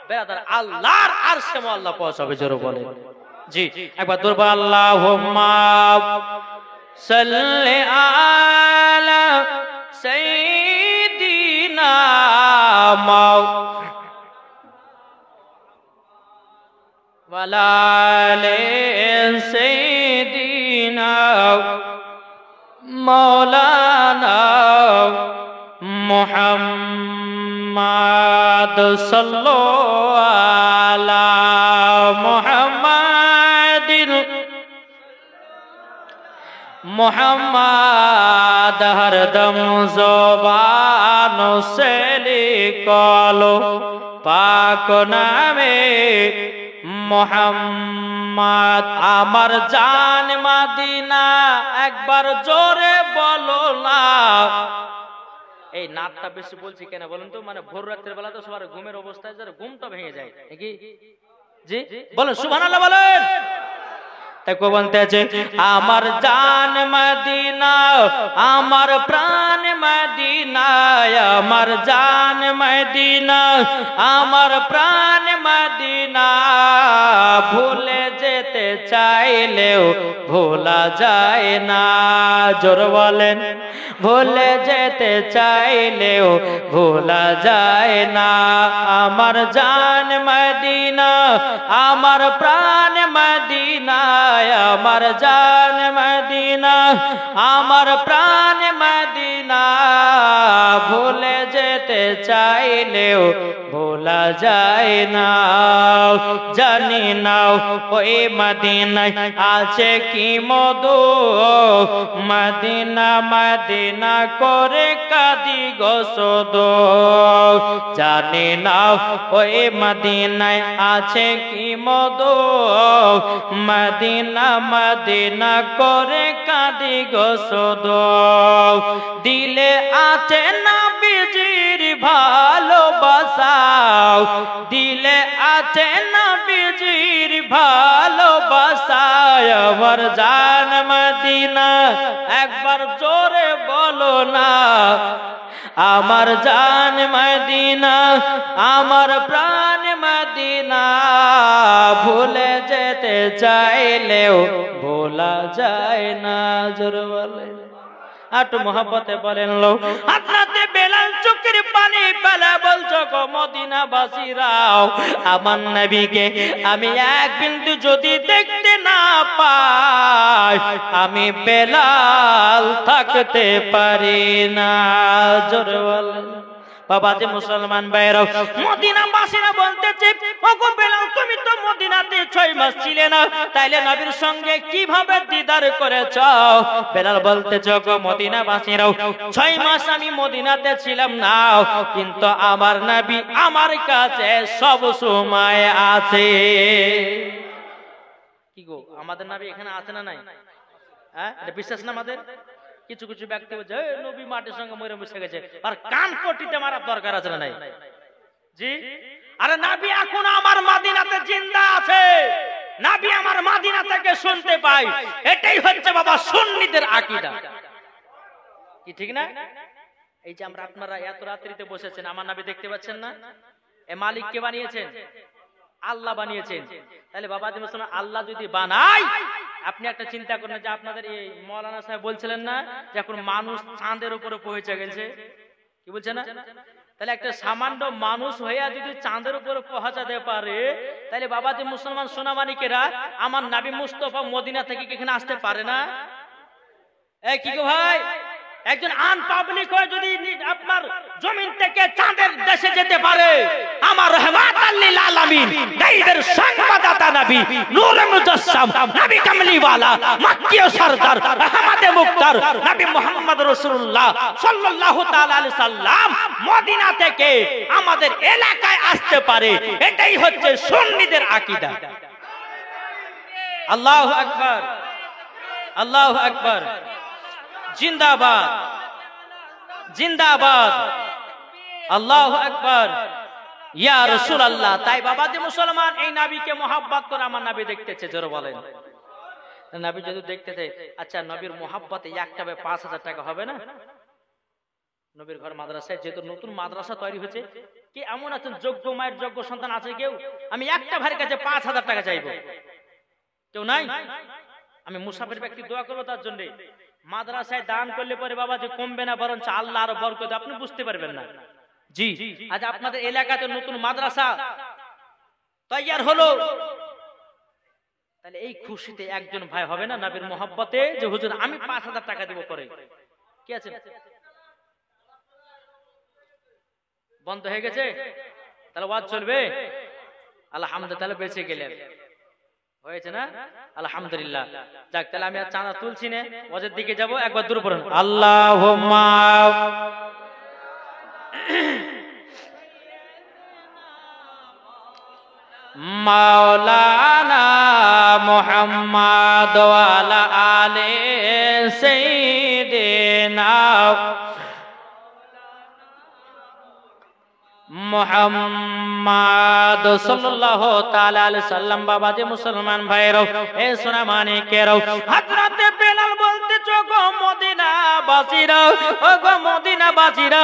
বেরাদার আল্লাহর আরশে মুআল্লা পৌঁছাবে, জোরে বলেন। জি একবার দরবার আল্লাহুম্মা সাল্লি আলা সাইয়্যিদিনা ওয়ালা আলি সাইয়্যিদিনা মাওলানা মুহাম্মাদ সাল্লাল্লাহু আলা মুহাম্মাদিন মুহাম্মাদ হরদম ज़ुबान से लिखो पाक नामे মোহাম্মদ আমার জান মদিনা একবার জোরে বলো না। এই নাটটা বেশি বলছি কেন বলুন তো, মানে ভোর রাতের বেলা তো সবার ঘুমের অবস্থায় যারা ঘুমটা ভেঙে যায় নাকি, জি বলেন সুবহানাল্লাহ বলেন। তাই কো বলতেছে আমার জান মদিনা আমার প্রাণ মদিনা, আমার জান মদিনা আমার প্রাণ মদিনা, ভুলে যেতে চাইলেও ভোলা যায় না। জোর বলেন ভুলে যেতে চাইলেও ভোলা যায় না। আমার জান মদিনা আমার প্রাণ মদিনা, আমার জান মদিনা আমার প্রাণ মদিনা, ভুলে যেতে চাইলেও ভোলা যায় না। জানি না ওই মদিনায় আছে কি মধু, মদিনা মদিনা করে কাঁদি গো শুধু। জানি না ওই মদিনায় আছে কি মধু, মদিনা মদিনা করে কাঁদি গো শুধু। দিলে আছে নবীজির ভালোবাসা, দিলে আছে নবীজির ভালোবাসা, আমার জান মদিনা একবার জোরে বলো না। আমার জান মদিনা আমার প্রাণ মদিনা, ভুলে যেতে চাইলেও ভোলা যায় না। জোরে বলেন একটু মহব্বতে বলেন লো। হাজরাতে বেলাল চোখের পানি ফেলে বলছো গো মদিনাবাসীরাও, আমার নবীকে আমি এক বিন্দু যদি দেখতে না পাই আমি বেলাল থাকতে পারি না। জোরে বলেন বাবা যে মুসলমান ভাইরা মদিনাবাসীরা বলতেছে ওগো বেলাল তুমি তো মদিনাতে 6 মাস ছিলে না, তাইলে নবীর সঙ্গে কিভাবে দিদার করেছ? বেলাল বলতেছে ওগো মদিনাবাসীরাও 6 মাস আমি মদিনাতে ছিলাম না, কিন্তু আমার নবী আমার কাছে সব সময় আছে। কি গো আমাদের নবী এখানে আছে না নাই? হ্যাঁ এটা বিশ্বাস না আমাদের? কিছু কিছু ব্যক্তি বলছে নবী মাটির সঙ্গে মরে বসে গেছে, আর কান পটিতে মারার দরকার আছে না নাই? জি আরে নবী এখন আমার মদিনাতে জিন্দা আছে, নবী আমার মদিনা থেকে শুনতে পাই। এটাই হচ্ছে বাবা সুন্নিদের আকীদা, কি ঠিক না? এই যে আমরা আপনারা এত রাত্রিতে বসেছেন, আমার নবী দেখতে পাচ্ছেন না? এ মালিক কে বানিয়েছেন? আল্লাহ বানিয়েছেন। তাহলে বাবা যে মুসলমান আল্লাহ যদি বানায়, আপনি একটা চিন্তা করেন যে আপনাদের এই মৌলানা সাহেব বলছিলেন না যে এখন মানুষ চাঁদের উপরে পৌঁছে গেছে, কি বলছে না? তাহলে একটা সামান্য মানুষ হইয়া যদি চাঁদের উপরে পৌঁছাতে পারে, তাহলে বাবা যে মুসলমান সোনামানিকেরা আমার নবী মুস্তাফা মদিনা থেকে এখানে আসতে পারে না? এই কি গো ভাই, একজন আনপাবলিক হয়ে যদি আপনার জমিন থেকে চাঁদের দেশে যেতে পারে, আমার রহমাতাল লিল আলামিন গাইদের সংবাদদাতা নবী নূরে মুজাসসাম নবী কামলিওয়ালা মক্কিয় সরদার আহমদে মুক্তার নবী মুহাম্মদ রাসূলুল্লাহ সাল্লাল্লাহু তাআলা আলাইহি সাল্লাম মদিনা থেকে আমাদের এলাকায় আসতে পারে, এটাই হচ্ছে সুন্নিদের আকীদা। আল্লাহু আকবার, আল্লাহু আকবার, জিন্দাবাদ জিন্দাবাদ, আল্লাহু আকবার, ইয়া রাসূলুল্লাহ। তাই বাবা যে মুসলমান এই নবীকে মহব্বত করে আমার নবী দেখতেছে। জোরে বলেন নবী যদি দেখতেছে, আচ্ছা নবীর মহব্বতে একটা 5,000 টাকা হবে না? নবীর ঘর মাদ্রাসায় যেহেতু নতুন মাদ্রাসা তৈরি হয়েছে, কি এমন আছেন যোগ্য মায়ের যোগ্য সন্তান আছে কেউ? আমি একটা ভাইয়ের কাছে 5,000 টাকা চাইবো, কেউ নাই? আমি মুসাফির ব্যক্তি দোয়া করবো তার জন্য। মাদ্রাসায় দান করলে পরে বাবা যে কমবে না, বরঞ্চ আল্লাহ আরো বরকত, আপনি বুঝতে পারবেন না। জি আজ আপনাদের এলাকাতে নতুন মাদ্রাসা তৈয়ার হলো, তাহলে এই খুশিতে একজন ভাই হবে না নবীর মহব্বতে যে হুজুর আমি 5,000 টাকা দেব করে? কি আছে বন্ধ হয়ে গেছে? তাহলে ওয়াজ চলবে? আলহামদুলিল্লাহ বেঁচে গেলেন, হয়েছে না? আলহামদুলিল্লাহ। যাক তাহলে আমি আর চাঁদা তুলছি না, ওয়াজের দিকে যাব। একবার দূর পড়ুন আল্লাহুম্মা মাওলানা মুহাম্মদ ওয়া আলা আলি সাইয়্যিদিনা মুহাম্মদ সাল্লাল্লাহু তাআলা আলাইহি সাল্লাম। বাবাজি মুসলমান ভাইরাও, এ সোনা মানিকেরাও, হযরতে বেলাল বলতেছো গো মদিনাবাসীরা, ও গো মদিনাবাসীরা,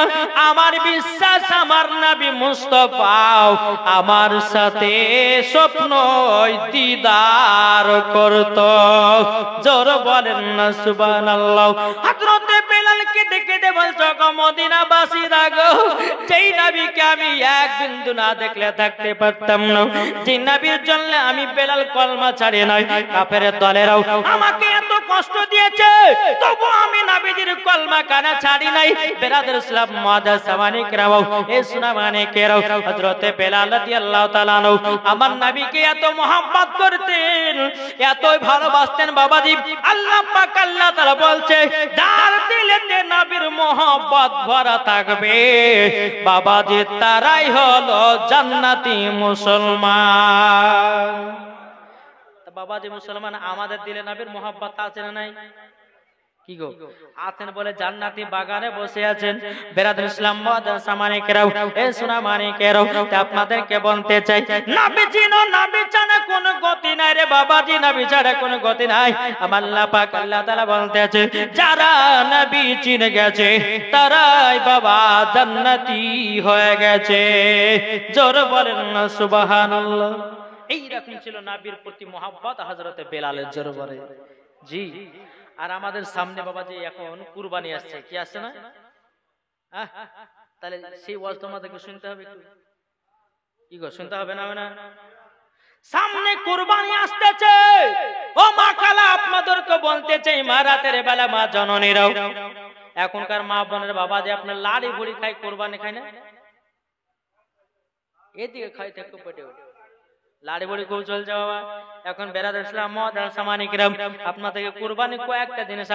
আমার বিশ্বাস আমার নবী মুস্তাফা আমার সাথে স্বপ্ন দিদার করত। জোর বলেন না সুবহানাল্লাহ। হযরতে বেলালকে দেখে বলছো গো মদিনাবাসীরা গো, যেই নবীকে আমি এক বিন্দু না দেখলে থাকতে পারতাম না, যে নবীর জন্য আমি বেলাল কলমা ছাড়ি নাই, কাফেরের দলেরাও আমাকে এত কষ্ট দিয়েছে, তবু আমি নবীজির কলমা কানা ছাড়ি নাই। বেরাদর ইসলাম মুআজ্জাজ সামানি কেরাও, এ সোনা মানিকেরাও, হযরতে বেলাল রাদিয়াল্লাহু তাআলা আনহু আমার নবীকে এত মহব্বত করতেন, এতই ভালোবাসতেন বাবাজি। আল্লাহ পাক আল্লাহ তাআলা বলছে, যার দিলেতে নবীর মহব্বত ভরা থাকবে বাবাজি, তারাই হলো জান্নাতি মুসলমান। বাবাজি মুসলমান, আমাদের দিলে নবীর মহব্বত আছে না নাই? কি গো আছেন বলে জান্নাতি বাগানে বসে আছেন। বেরাদর ইসলাম মুআজ্জাজ সামানি কেরাও, এ সোনা মানিকেরাও, আপনাদেরকে বলতে চাই, নবী চিনো, নবী ছাড়া কোনো গতি নাই রে বাবাজি, নবী ছাড়া কোনো গতি নাই। আমার আল্লাহ পাক আল্লাহ তাআলা বলতে আছে, যারা নবী চিনে গেছে তারাই বাবা জান্নাতি হয়ে গেছে। জোর বলেন না সুবহানাল্লাহ। এইরকম ছিল নবীর প্রতি মহব্বত হযরতে বেলালের। জোর বলে জি। আর আমাদের সামনে বাবাজি এখন কুরবানি আসছে, কি আসছে না? তাহলে সেই ওয়াজ তোমাদেরকে শুনতে হবে, কি গো শুনতে হবে না? সামনে কুরবানি আসতেছে, ও মা খালা আপনাদেরকে বলতে চাই, মা রাতের বেলা মা জননীরাও, এখনকার মা বোনের বাবাজি আপনার লাড়ি ভুড়ি খায়, কুরবানি খায় না? এদিকে খাই থেকে পেটে লাড়ি বড়ি খুব চলছে বাবা এখন। বেরাদর ইসলাম মুআজ্জাজ সামানি কেরাম, আপনাদেরকে কুরবানি কয়েকটা জিনিস